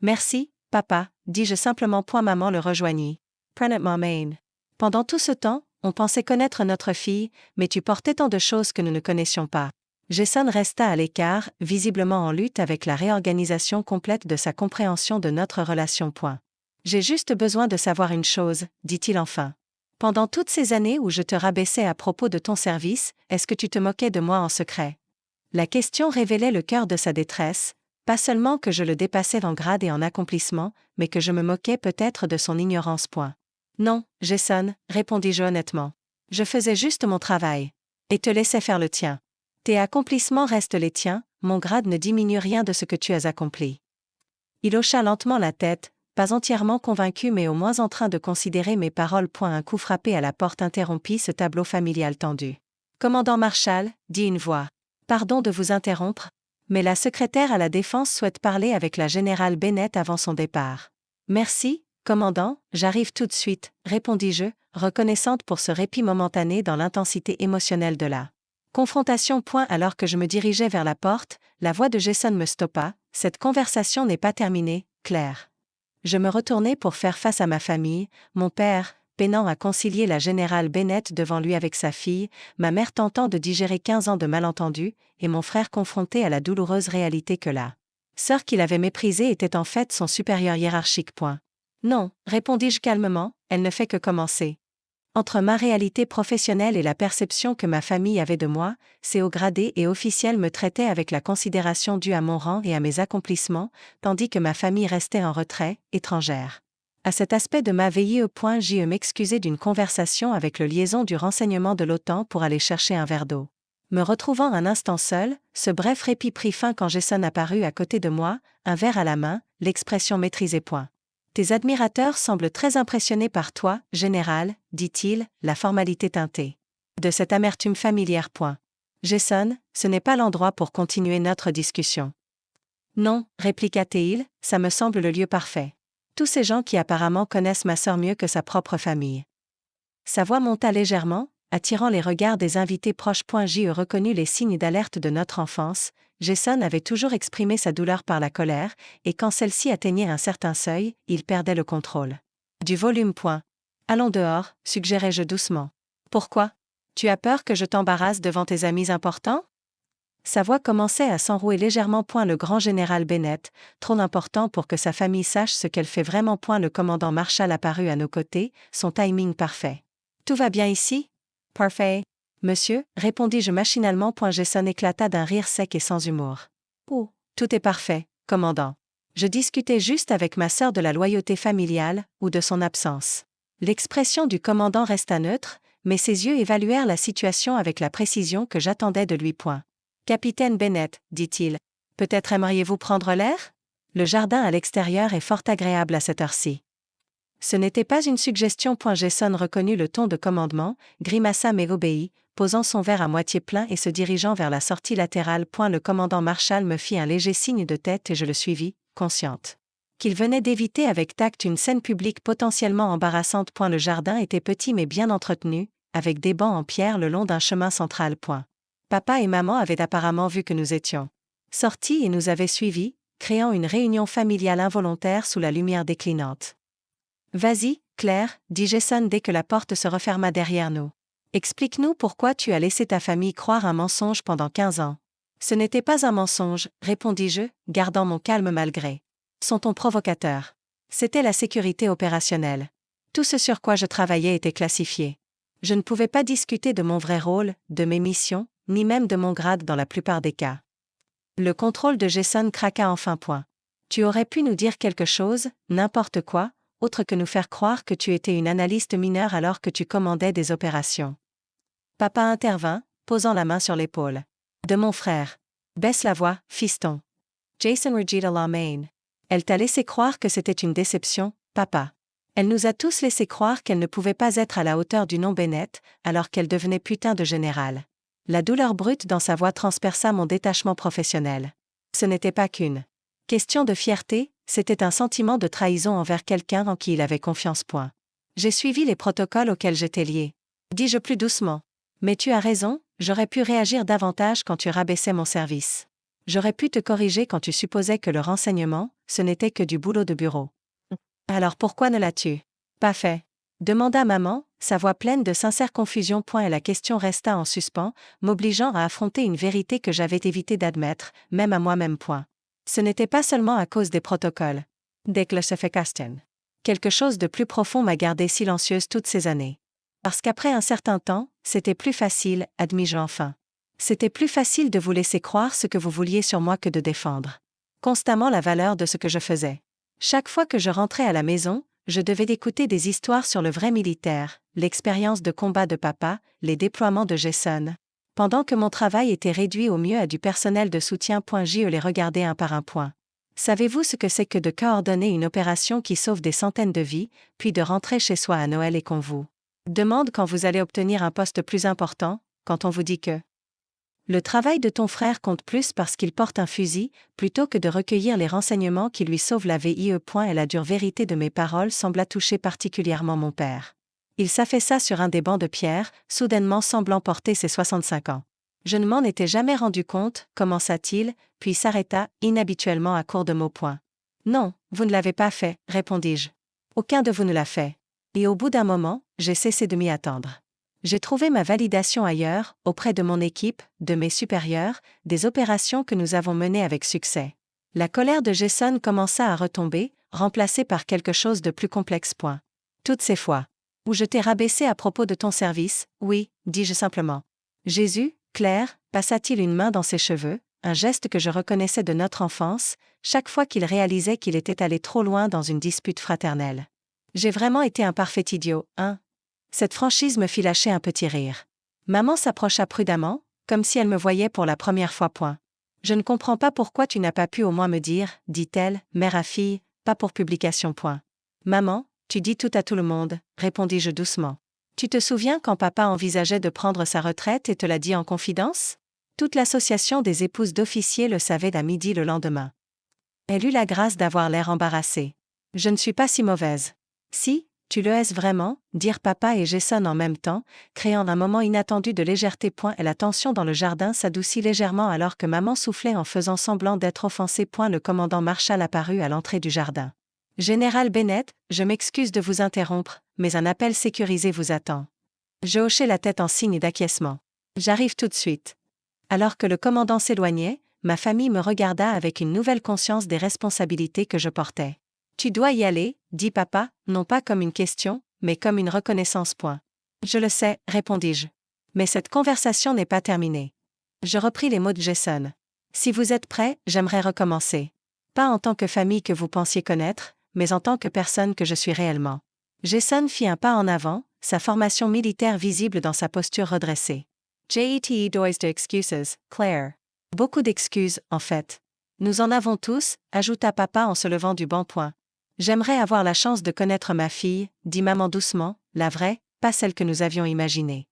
Merci, papa, dis-je simplement. Maman le rejoignit. Prenez ma main. Pendant tout ce temps, on pensait connaître notre fille, mais tu portais tant de choses que nous ne connaissions pas. Jason resta à l'écart, visiblement en lutte avec la réorganisation complète de sa compréhension de notre relation. J'ai juste besoin de savoir une chose, dit-il enfin. Pendant toutes ces années où je te rabaissais à propos de ton service, est-ce que tu te moquais de moi en secret? La question révélait le cœur de sa détresse. Pas seulement que je le dépassais en grade et en accomplissement, mais que je me moquais peut-être de son ignorance. Non, Jason, répondis-je honnêtement. Je faisais juste mon travail. Et te laissais faire le tien. Tes accomplissements restent les tiens, mon grade ne diminue rien de ce que tu as accompli. Il hocha lentement la tête, pas entièrement convaincu mais au moins en train de considérer mes paroles. Un coup frappé à la porte interrompit ce tableau familial tendu. Commandant Marshall, dit une voix. Pardon de vous interrompre, mais la secrétaire à la Défense souhaite parler avec la générale Bennett avant son départ. Merci, commandant, j'arrive tout de suite, répondis-je, reconnaissante pour ce répit momentané dans l'intensité émotionnelle de la confrontation. Alors que je me dirigeais vers la porte, la voix de Jason me stoppa. Cette conversation n'est pas terminée, Claire. Je me retournai pour faire face à ma famille, mon père, peinant à concilier la générale Bennett devant lui avec sa fille, ma mère tentant de digérer 15 ans de malentendus, et mon frère confronté à la douloureuse réalité que la sœur qu'il avait méprisée était en fait son supérieur hiérarchique. Non, répondis-je calmement, elle ne fait que commencer. Entre ma réalité professionnelle et la perception que ma famille avait de moi, ces hauts gradés et officiels me traitaient avec la considération due à mon rang et à mes accomplissements, tandis que ma famille restait en retrait, étrangère. À cet aspect de ma veillée j'ai m'excuser d'une conversation avec le liaison du renseignement de l'OTAN pour aller chercher un verre d'eau. Me retrouvant un instant seul, ce bref répit prit fin quand Jason apparut à côté de moi, un verre à la main, l'expression maîtrisée. Tes admirateurs semblent très impressionnés par toi, général, dit-il, la formalité teintée de cette amertume familière. Jason, ce n'est pas l'endroit pour continuer notre discussion. Non, répliqua-t-il, ça me semble le lieu parfait. Tous ces gens qui apparemment connaissent ma sœur mieux que sa propre famille. Sa voix monta légèrement, attirant les regards des invités proches. J'ai reconnu les signes d'alerte de notre enfance. Jason avait toujours exprimé sa douleur par la colère, et quand celle-ci atteignait un certain seuil, il perdait le contrôle. Du volume. Allons dehors, suggérai-je doucement. Pourquoi? Tu as peur que je t'embarrasse devant tes amis importants? Sa voix commençait à s'enrouer légèrement. Le grand général Bennett, trop important pour que sa famille sache ce qu'elle fait vraiment. Le commandant Marshall apparut à nos côtés, son timing parfait. Tout va bien ici? Parfait. Monsieur, répondis-je machinalement. Jason éclata d'un rire sec et sans humour. Oh, tout est parfait, commandant. Je discutais juste avec ma sœur de la loyauté familiale, ou de son absence. L'expression du commandant resta neutre, mais ses yeux évaluèrent la situation avec la précision que j'attendais de lui. Capitaine Bennett, dit-il, peut-être aimeriez-vous prendre l'air? Le jardin à l'extérieur est fort agréable à cette heure-ci. Ce n'était pas une suggestion. Jason reconnut le ton de commandement, grimaça mais obéit, posant son verre à moitié plein et se dirigeant vers la sortie latérale. Le commandant Marshall me fit un léger signe de tête et je le suivis, consciente qu'il venait d'éviter avec tact une scène publique potentiellement embarrassante. Le jardin était petit mais bien entretenu, avec des bancs en pierre le long d'un chemin central. Papa et maman avaient apparemment vu que nous étions sortis et nous avaient suivis, créant une réunion familiale involontaire sous la lumière déclinante. Vas-y, Claire, dit Jason dès que la porte se referma derrière nous. Explique-nous pourquoi tu as laissé ta famille croire un mensonge pendant 15 ans. Ce n'était pas un mensonge, répondis-je, gardant mon calme malgré son ton provocateur. C'était la sécurité opérationnelle. Tout ce sur quoi je travaillais était classifié. Je ne pouvais pas discuter de mon vrai rôle, de mes missions, ni même de mon grade dans la plupart des cas. Le contrôle de Jason craqua enfin. Tu aurais pu nous dire quelque chose, n'importe quoi, autre que nous faire croire que tu étais une analyste mineure alors que tu commandais des opérations. Papa intervint, posant la main sur l'épaule de mon frère. Baisse la voix, fiston. Jason Regita Lamaine. Elle t'a laissé croire que c'était une déception, papa. Elle nous a tous laissé croire qu'elle ne pouvait pas être à la hauteur du nom Bennett, alors qu'elle devenait putain de général. La douleur brute dans sa voix transperça mon détachement professionnel. Ce n'était pas qu'une question de fierté, c'était un sentiment de trahison envers quelqu'un en qui il avait confiance. J'ai suivi les protocoles auxquels j'étais lié. Dis-je plus doucement. Mais tu as raison, j'aurais pu réagir davantage quand tu rabaissais mon service. J'aurais pu te corriger quand tu supposais que le renseignement, ce n'était que du boulot de bureau. Alors pourquoi ne l'as-tu pas fait? Demanda maman, sa voix pleine de sincère confusion. Et la question resta en suspens, m'obligeant à affronter une vérité que j'avais évité d'admettre, même à moi-même. Ce n'était pas seulement à cause des protocoles. Déclenché-fait-casten. Quelque chose de plus profond m'a gardée silencieuse toutes ces années. Parce qu'après un certain temps, c'était plus facile, admis-je enfin. C'était plus facile de vous laisser croire ce que vous vouliez sur moi que de défendre constamment la valeur de ce que je faisais. Chaque fois que je rentrais à la maison, je devais écouter des histoires sur le vrai militaire, l'expérience de combat de papa, les déploiements de Jason. Pendant que mon travail était réduit au mieux à du personnel de soutien. Je les regardais un par un. Savez-vous ce que c'est que de coordonner une opération qui sauve des centaines de vies, puis de rentrer chez soi à Noël et qu'on vous demande quand vous allez obtenir un poste plus important, quand on vous dit que le travail de ton frère compte plus parce qu'il porte un fusil, plutôt que de recueillir les renseignements qui lui sauvent la vie. Et la dure vérité de mes paroles sembla toucher particulièrement mon père. Il s'affaissa sur un des bancs de pierre, soudainement semblant porter ses 65 ans. Je ne m'en étais jamais rendu compte, commença-t-il, puis s'arrêta, inhabituellement à court de mots. Non, vous ne l'avez pas fait, répondis-je. Aucun de vous ne l'a fait. Et au bout d'un moment, j'ai cessé de m'y attendre. J'ai trouvé ma validation ailleurs, auprès de mon équipe, de mes supérieurs, des opérations que nous avons menées avec succès. La colère de Jason commença à retomber, remplacée par quelque chose de plus complexe. Toutes ces fois où je t'ai rabaissé à propos de ton service, oui, dis-je simplement. Jésus, Claire, passa-t-il une main dans ses cheveux, un geste que je reconnaissais de notre enfance, chaque fois qu'il réalisait qu'il était allé trop loin dans une dispute fraternelle. J'ai vraiment été un parfait idiot, hein? Cette franchise me fit lâcher un petit rire. Maman s'approcha prudemment, comme si elle me voyait pour la première fois. Je ne comprends pas pourquoi tu n'as pas pu au moins me dire, dit-elle, mère à fille, pas pour publication. Maman, tu dis tout à tout le monde, répondis-je doucement. Tu te souviens quand papa envisageait de prendre sa retraite et te l'a dit en confidence? Toute l'association des épouses d'officiers le savait à midi le lendemain. Elle eut la grâce d'avoir l'air embarrassée. Je ne suis pas si mauvaise. Si, tu le es vraiment, dirent papa et Jason en même temps, créant un moment inattendu de légèreté. Et la tension dans le jardin s'adoucit légèrement alors que maman soufflait en faisant semblant d'être offensée. Le commandant Marshall apparut à l'entrée du jardin. Général Bennett, je m'excuse de vous interrompre, mais un appel sécurisé vous attend. Je hochai la tête en signe d'acquiescement. J'arrive tout de suite. Alors que le commandant s'éloignait, ma famille me regarda avec une nouvelle conscience des responsabilités que je portais. Tu dois y aller, dit papa, non pas comme une question, mais comme une reconnaissance. Je le sais, répondis-je. Mais cette conversation n'est pas terminée. Je repris les mots de Jason. Si vous êtes prêt, j'aimerais recommencer. Pas en tant que famille que vous pensiez connaître, mais en tant que personne que je suis réellement. Jason fit un pas en avant, sa formation militaire visible dans sa posture redressée. Jet dois de excuses, Claire. Beaucoup d'excuses, en fait. Nous en avons tous, ajouta papa en se levant du banc. J'aimerais avoir la chance de connaître ma fille, dit maman doucement, la vraie, pas celle que nous avions imaginée.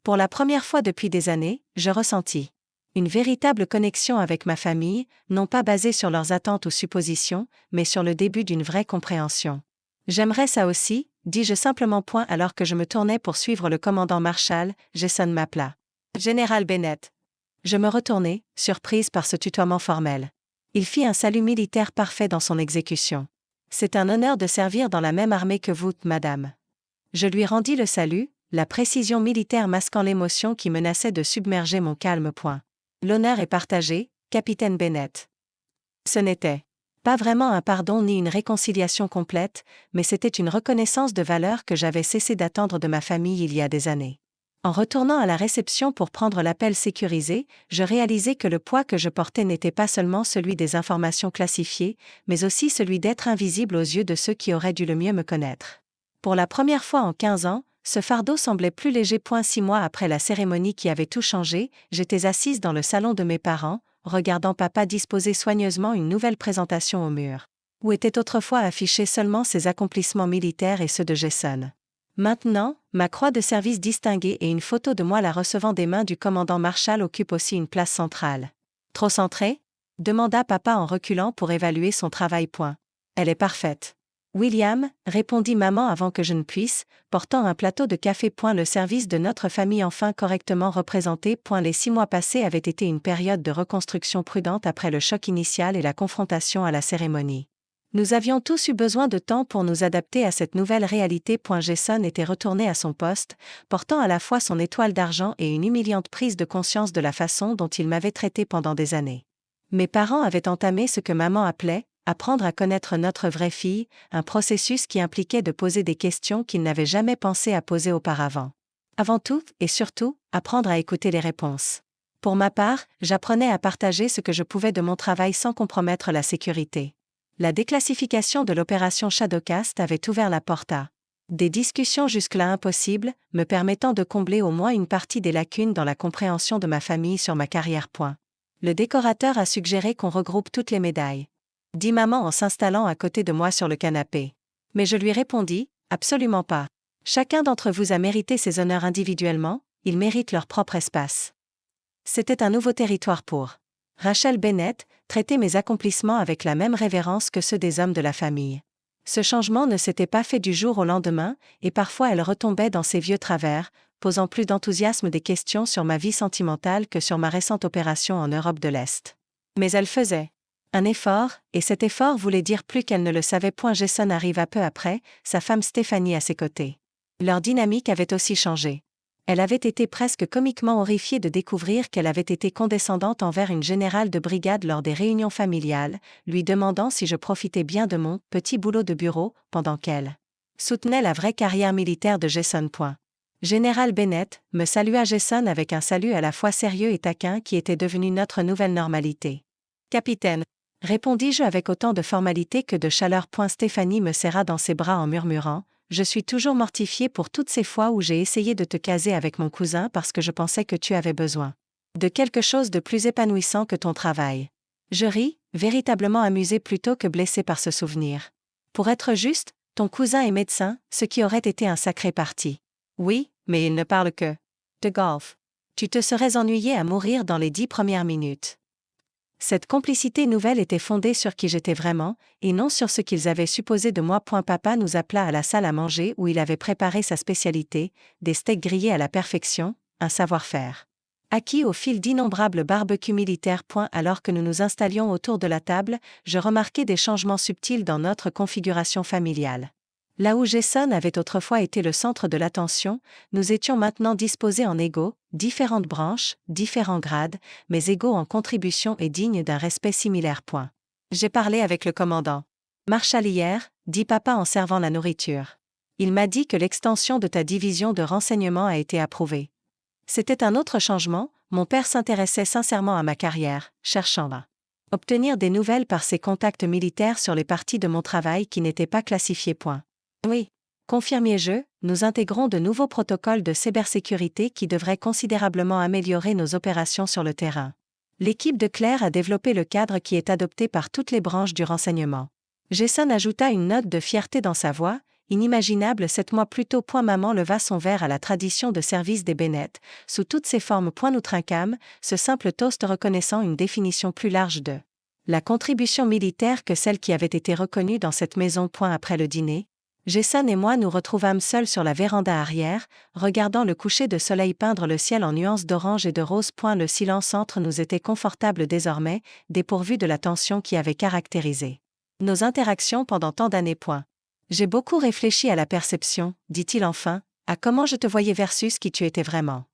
Pour la première fois depuis des années, je ressentis une véritable connexion avec ma famille, non pas basée sur leurs attentes ou suppositions, mais sur le début d'une vraie compréhension. J'aimerais ça aussi, dis-je simplement alors que je me tournais pour suivre le commandant Marshall, Jason m'appela. Général Bennett. Je me retournai, surprise par ce tutoiement formel. Il fit un salut militaire parfait dans son exécution. C'est un honneur de servir dans la même armée que vous, madame. Je lui rendis le salut, la précision militaire masquant l'émotion qui menaçait de submerger mon calme. L'honneur est partagé, capitaine Bennett. Ce n'était pas vraiment un pardon ni une réconciliation complète, mais c'était une reconnaissance de valeur que j'avais cessé d'attendre de ma famille il y a des années. En retournant à la réception pour prendre l'appel sécurisé, je réalisai que le poids que je portais n'était pas seulement celui des informations classifiées, mais aussi celui d'être invisible aux yeux de ceux qui auraient dû le mieux me connaître. Pour la première fois en 15 ans, ce fardeau semblait plus léger. 6 mois après la cérémonie qui avait tout changé, j'étais assise dans le salon de mes parents, regardant papa disposer soigneusement une nouvelle présentation au mur, où étaient autrefois affichés seulement ses accomplissements militaires et ceux de Jason. Maintenant, ma croix de service distinguée et une photo de moi la recevant des mains du commandant Marshall occupent aussi une place centrale. Trop centrée ? Demanda papa en reculant pour évaluer son travail. Elle est parfaite. William, répondit maman avant que je ne puisse, portant un plateau de café. Le service de notre famille enfin correctement représenté. Les 6 mois passés avaient été une période de reconstruction prudente après le choc initial et la confrontation à la cérémonie. Nous avions tous eu besoin de temps pour nous adapter à cette nouvelle réalité. Jason était retourné à son poste, portant à la fois son étoile d'argent et une humiliante prise de conscience de la façon dont il m'avait traité pendant des années. Mes parents avaient entamé ce que maman appelait apprendre à connaître notre vraie fille, un processus qui impliquait de poser des questions qu'ils n'avaient jamais pensé à poser auparavant. Avant tout, et surtout, apprendre à écouter les réponses. Pour ma part, j'apprenais à partager ce que je pouvais de mon travail sans compromettre la sécurité. La déclassification de l'opération Shadowcast avait ouvert la porte à des discussions jusque-là impossibles, me permettant de combler au moins une partie des lacunes dans la compréhension de ma famille sur ma carrière. Le décorateur a suggéré qu'on regroupe toutes les médailles, dit maman en s'installant à côté de moi sur le canapé. Mais je lui répondis, absolument pas. Chacun d'entre vous a mérité ses honneurs individuellement, ils méritent leur propre espace. C'était un nouveau territoire pour Rachel Bennett, traiter mes accomplissements avec la même révérence que ceux des hommes de la famille. Ce changement ne s'était pas fait du jour au lendemain, et parfois elle retombait dans ses vieux travers, posant plus d'enthousiasme des questions sur ma vie sentimentale que sur ma récente opération en Europe de l'Est. Mais elle faisait un effort, et cet effort voulait dire plus qu'elle ne le savait. Jason arriva peu après, sa femme Stéphanie à ses côtés. Leur dynamique avait aussi changé. Elle avait été presque comiquement horrifiée de découvrir qu'elle avait été condescendante envers une générale de brigade lors des réunions familiales, lui demandant si je profitais bien de mon petit boulot de bureau, pendant qu'elle soutenait la vraie carrière militaire de Jason. Général Bennett me salua Jason avec un salut à la fois sérieux et taquin qui était devenu notre nouvelle normalité. Capitaine, répondis-je avec autant de formalité que de chaleur. Stéphanie me serra dans ses bras en murmurant, je suis toujours mortifiée pour toutes ces fois où j'ai essayé de te caser avec mon cousin parce que je pensais que tu avais besoin de quelque chose de plus épanouissant que ton travail. Je ris, véritablement amusée plutôt que blessée par ce souvenir. Pour être juste, ton cousin est médecin, ce qui aurait été un sacré parti. Oui, mais il ne parle que de golf. Tu te serais ennuyé à mourir dans les 10 premières minutes. Cette complicité nouvelle était fondée sur qui j'étais vraiment, et non sur ce qu'ils avaient supposé de moi. Papa nous appela à la salle à manger où il avait préparé sa spécialité, des steaks grillés à la perfection, un savoir-faire acquis au fil d'innombrables barbecues militaires. Alors que nous nous installions autour de la table, je remarquai des changements subtils dans notre configuration familiale. Là où Jason avait autrefois été le centre de l'attention, nous étions maintenant disposés en égaux, différentes branches, différents grades, mais égaux en contribution et dignes d'un respect similaire. Point. J'ai parlé avec le commandant Marshall hier, dit papa en servant la nourriture. Il m'a dit que l'extension de ta division de renseignement a été approuvée. C'était un autre changement, mon père s'intéressait sincèrement à ma carrière, cherchant à obtenir des nouvelles par ses contacts militaires sur les parties de mon travail qui n'étaient pas classifiées. Point. Oui. Confirmiez-je, nous intégrons de nouveaux protocoles de cybersécurité qui devraient considérablement améliorer nos opérations sur le terrain. L'équipe de Claire a développé le cadre qui est adopté par toutes les branches du renseignement. Jason ajouta une note de fierté dans sa voix, inimaginable 7 mois plus tôt. Maman leva son verre à la tradition de service des Bennett, sous toutes ses formes. Nous trinquâmes, ce simple toast reconnaissant une définition plus large de la contribution militaire que celle qui avait été reconnue dans cette maison. Après le dîner, Jason et moi nous retrouvâmes seuls sur la véranda arrière, regardant le coucher de soleil peindre le ciel en nuances d'orange et de rose. Le silence entre nous était confortable désormais, dépourvu de la tension qui avait caractérisé nos interactions pendant tant d'années. J'ai beaucoup réfléchi à la perception, dit-il enfin, à comment je te voyais versus qui tu étais vraiment.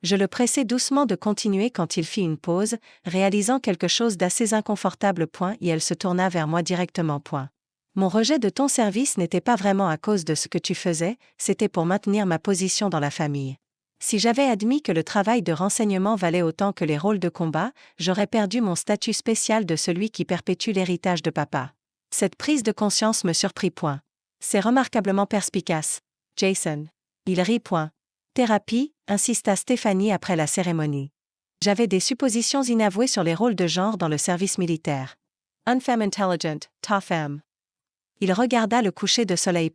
Je le pressai doucement de continuer quand il fit une pause, réalisant quelque chose d'assez inconfortable. Et elle se tourna vers moi directement. Mon rejet de ton service n'était pas vraiment à cause de ce que tu faisais, c'était pour maintenir ma position dans la famille. Si j'avais admis que le travail de renseignement valait autant que les rôles de combat, j'aurais perdu mon statut spécial de celui qui perpétue l'héritage de papa. Cette prise de conscience me surprit. C'est remarquablement perspicace, Jason. Il rit. Thérapie, insista Stéphanie après la cérémonie. J'avais des suppositions inavouées sur les rôles de genre dans le service militaire. Unfemme intelligent, ta femme. Il regarda le coucher de soleil.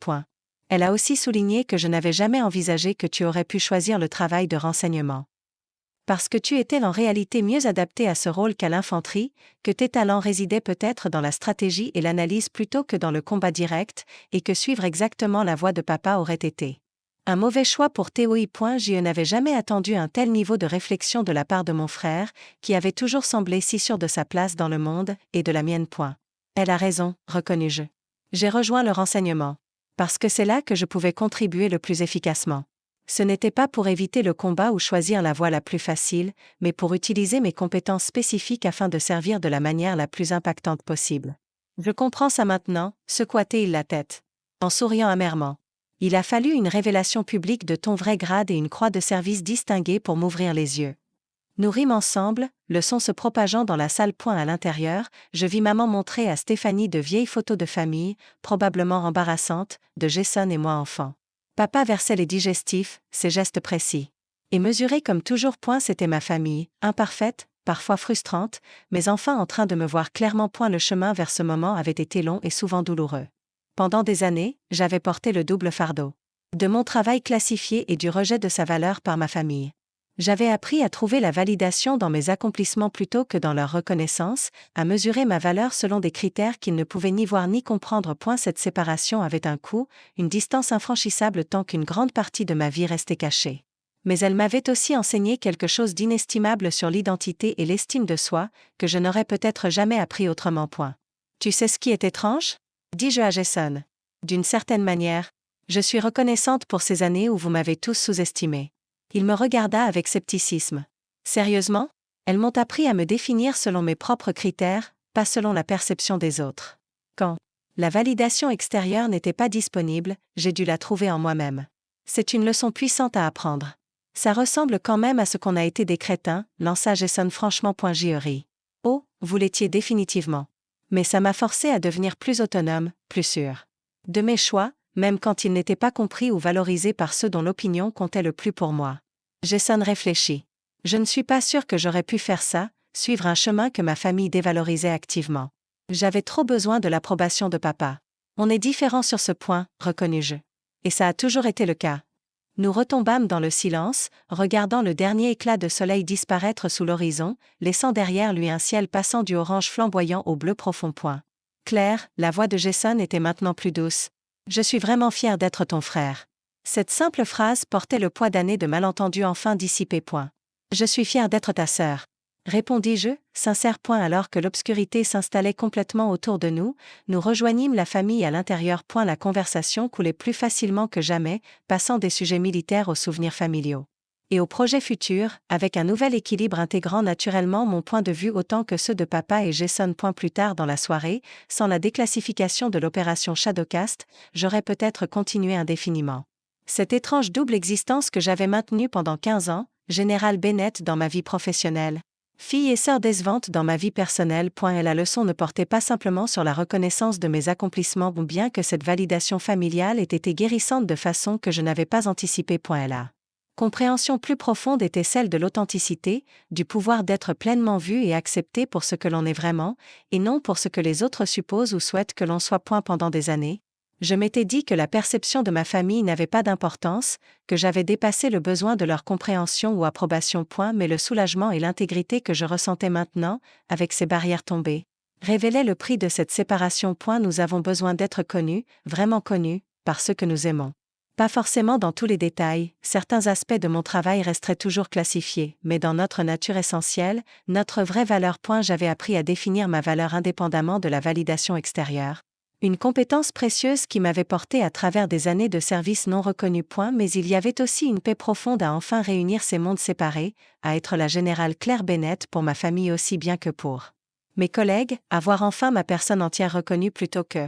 Elle a aussi souligné que je n'avais jamais envisagé que tu aurais pu choisir le travail de renseignement. Parce que tu étais en réalité mieux adapté à ce rôle qu'à l'infanterie, que tes talents résidaient peut-être dans la stratégie et l'analyse plutôt que dans le combat direct, et que suivre exactement la voie de papa aurait été un mauvais choix pour Théoï. Je n'avais jamais attendu un tel niveau de réflexion de la part de mon frère, qui avait toujours semblé si sûr de sa place dans le monde, et de la mienne. Elle a raison, reconnus-je. J'ai rejoint le renseignement. Parce que c'est là que je pouvais contribuer le plus efficacement. Ce n'était pas pour éviter le combat ou choisir la voie la plus facile, mais pour utiliser mes compétences spécifiques afin de servir de la manière la plus impactante possible. Je comprends ça maintenant, secoua-t-il la tête. En souriant amèrement. Il a fallu une révélation publique de ton vrai grade et une croix de service distinguée pour m'ouvrir les yeux. Nous rîmes ensemble, le son se propageant dans la salle. À l'intérieur, je vis maman montrer à Stéphanie de vieilles photos de famille, probablement embarrassantes, de Jason et moi enfant. Papa versait les digestifs, ses gestes précis. Et mesuré comme toujours. C'était ma famille, imparfaite, parfois frustrante, mais enfin en train de me voir clairement. Le chemin vers ce moment avait été long et souvent douloureux. Pendant des années, j'avais porté le double fardeau de mon travail classifié et du rejet de sa valeur par ma famille. J'avais appris à trouver la validation dans mes accomplissements plutôt que dans leur reconnaissance, à mesurer ma valeur selon des critères qu'ils ne pouvaient ni voir ni comprendre. Cette séparation avait un coût, une distance infranchissable tant qu'une grande partie de ma vie restait cachée. Mais elle m'avait aussi enseigné quelque chose d'inestimable sur l'identité et l'estime de soi, que je n'aurais peut-être jamais appris autrement. Tu sais ce qui est étrange ? Dis-je à Jason. D'une certaine manière, je suis reconnaissante pour ces années où vous m'avez tous sous-estimé. Il me regarda avec scepticisme. Sérieusement ? Elles m'ont appris à me définir selon mes propres critères, pas selon la perception des autres. Quand la validation extérieure n'était pas disponible, j'ai dû la trouver en moi-même. C'est une leçon puissante à apprendre. Ça ressemble quand même à ce qu'on a été des crétins, lança Jason franchement. J'y ris. Oh, vous l'étiez définitivement. Mais ça m'a forcé à devenir plus autonome, plus sûr de mes choix, même quand ils n'étaient pas compris ou valorisés par ceux dont l'opinion comptait le plus pour moi. Jason réfléchit. Je ne suis pas sûr que j'aurais pu faire ça, suivre un chemin que ma famille dévalorisait activement. J'avais trop besoin de l'approbation de papa. On est différents sur ce point, reconnus-je. Et ça a toujours été le cas. Nous retombâmes dans le silence, regardant le dernier éclat de soleil disparaître sous l'horizon, laissant derrière lui un ciel passant du orange flamboyant au bleu profond. Claire, la voix de Jason était maintenant plus douce. Je suis vraiment fière d'être ton frère. Cette simple phrase portait le poids d'années de malentendus enfin dissipés. Je suis fière d'être ta sœur. répondis-je, sincère. Alors que l'obscurité s'installait complètement autour de nous, nous rejoignîmes la famille à l'intérieur. La conversation coulait plus facilement que jamais, passant des sujets militaires aux souvenirs familiaux et aux projets futurs, avec un nouvel équilibre intégrant naturellement mon point de vue autant que ceux de papa et Jason. Plus tard dans la soirée, sans la déclassification de l'opération Shadowcast, j'aurais peut-être continué indéfiniment cette étrange double existence que j'avais maintenue pendant 15 ans, Général Bennett dans ma vie professionnelle, fille et sœur décevante dans ma vie personnelle. Et la leçon ne portait pas simplement sur la reconnaissance de mes accomplissements, ou bien que cette validation familiale ait été guérissante de façon que je n'avais pas anticipée. La compréhension plus profonde était celle de l'authenticité, du pouvoir d'être pleinement vu et accepté pour ce que l'on est vraiment, et non pour ce que les autres supposent ou souhaitent que l'on soit. Pendant des années, je m'étais dit que la perception de ma famille n'avait pas d'importance, que j'avais dépassé le besoin de leur compréhension ou approbation. Mais le soulagement et l'intégrité que je ressentais maintenant, avec ces barrières tombées, révélaient le prix de cette séparation. Nous avons besoin d'être connus, vraiment connus, par ceux que nous aimons. Pas forcément dans tous les détails, certains aspects de mon travail resteraient toujours classifiés, mais dans notre nature essentielle, notre vraie valeur. J'avais appris à définir ma valeur indépendamment de la validation extérieure. Une compétence précieuse qui m'avait porté à travers des années de service non reconnu. Mais il y avait aussi une paix profonde à enfin réunir ces mondes séparés, à être la générale Claire Bennett pour ma famille aussi bien que pour mes collègues, à voir enfin ma personne entière reconnue plutôt que.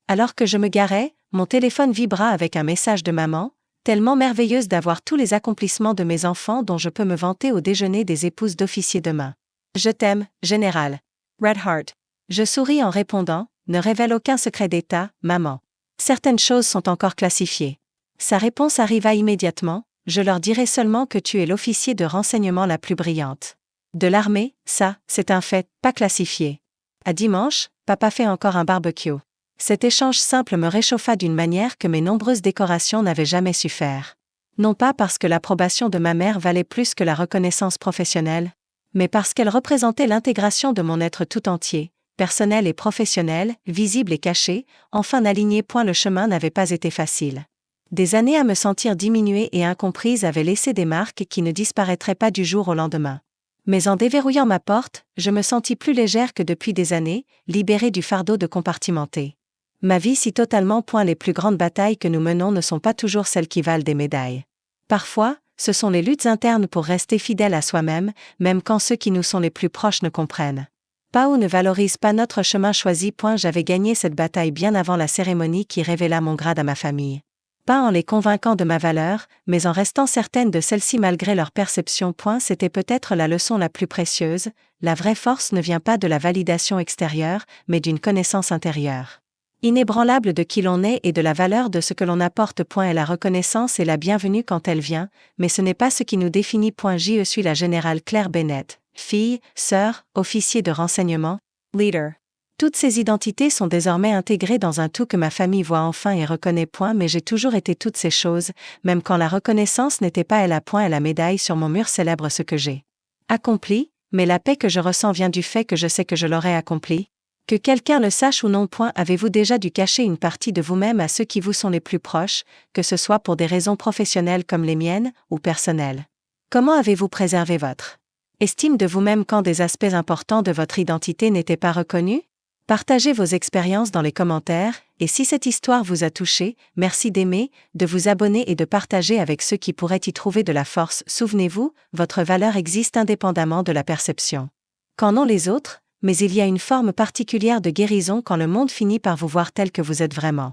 Alors que je me garais, mon téléphone vibra avec un message de maman, tellement merveilleuse d'avoir tous les accomplissements de mes enfants dont je peux me vanter au déjeuner des épouses d'officiers demain. Je t'aime, Général. Red Heart. Je souris en répondant, ne révèle aucun secret d'État, maman. Certaines choses sont encore classifiées. Sa réponse arriva immédiatement, je leur dirai seulement que tu es l'officier de renseignement la plus brillante de l'armée, ça, c'est un fait, pas classifié. À dimanche, papa fait encore un barbecue. Cet échange simple me réchauffa d'une manière que mes nombreuses décorations n'avaient jamais su faire. Non pas parce que l'approbation de ma mère valait plus que la reconnaissance professionnelle, mais parce qu'elle représentait l'intégration de mon être tout entier, personnel et professionnel, visible et caché, enfin aligné. Le chemin n'avait pas été facile. Des années à me sentir diminuée et incomprise avaient laissé des marques qui ne disparaîtraient pas du jour au lendemain. Mais en déverrouillant ma porte, je me sentis plus légère que depuis des années, libérée du fardeau de compartimenter ma vie si totalement. Les plus grandes batailles que nous menons ne sont pas toujours celles qui valent des médailles. Parfois, ce sont les luttes internes pour rester fidèle à soi-même, même quand ceux qui nous sont les plus proches ne comprennent pas ou ne valorisent pas notre chemin choisi. J'avais gagné cette bataille bien avant la cérémonie qui révéla mon grade à ma famille. Pas en les convainquant de ma valeur, mais en restant certaine de celle-ci malgré leur perception. C'était peut-être la leçon la plus précieuse, la vraie force ne vient pas de la validation extérieure, mais d'une connaissance intérieure inébranlable de qui l'on est et de la valeur de ce que l'on apporte. Et la reconnaissance est la bienvenue quand elle vient, mais ce n'est pas ce qui nous définit. Je suis la générale Claire Bennett, fille, sœur, officier de renseignement, leader. Toutes ces identités sont désormais intégrées dans un tout que ma famille voit enfin et reconnaît. Mais j'ai toujours été toutes ces choses, même quand la reconnaissance n'était pas elle. Et la médaille sur mon mur célèbre ce que j'ai accompli, mais la paix que je ressens vient du fait que je sais que je l'aurai accompli. Que quelqu'un le sache ou non. Avez-vous déjà dû cacher une partie de vous-même à ceux qui vous sont les plus proches, que ce soit pour des raisons professionnelles comme les miennes, ou personnelles? Comment avez-vous préservé votre estime de vous-même quand des aspects importants de votre identité n'étaient pas reconnus? Partagez vos expériences dans les commentaires, et si cette histoire vous a touché, merci d'aimer, de vous abonner et de partager avec ceux qui pourraient y trouver de la force. Souvenez-vous, votre valeur existe indépendamment de la perception qu'en ont les autres, mais il y a une forme particulière de guérison quand le monde finit par vous voir tel que vous êtes vraiment.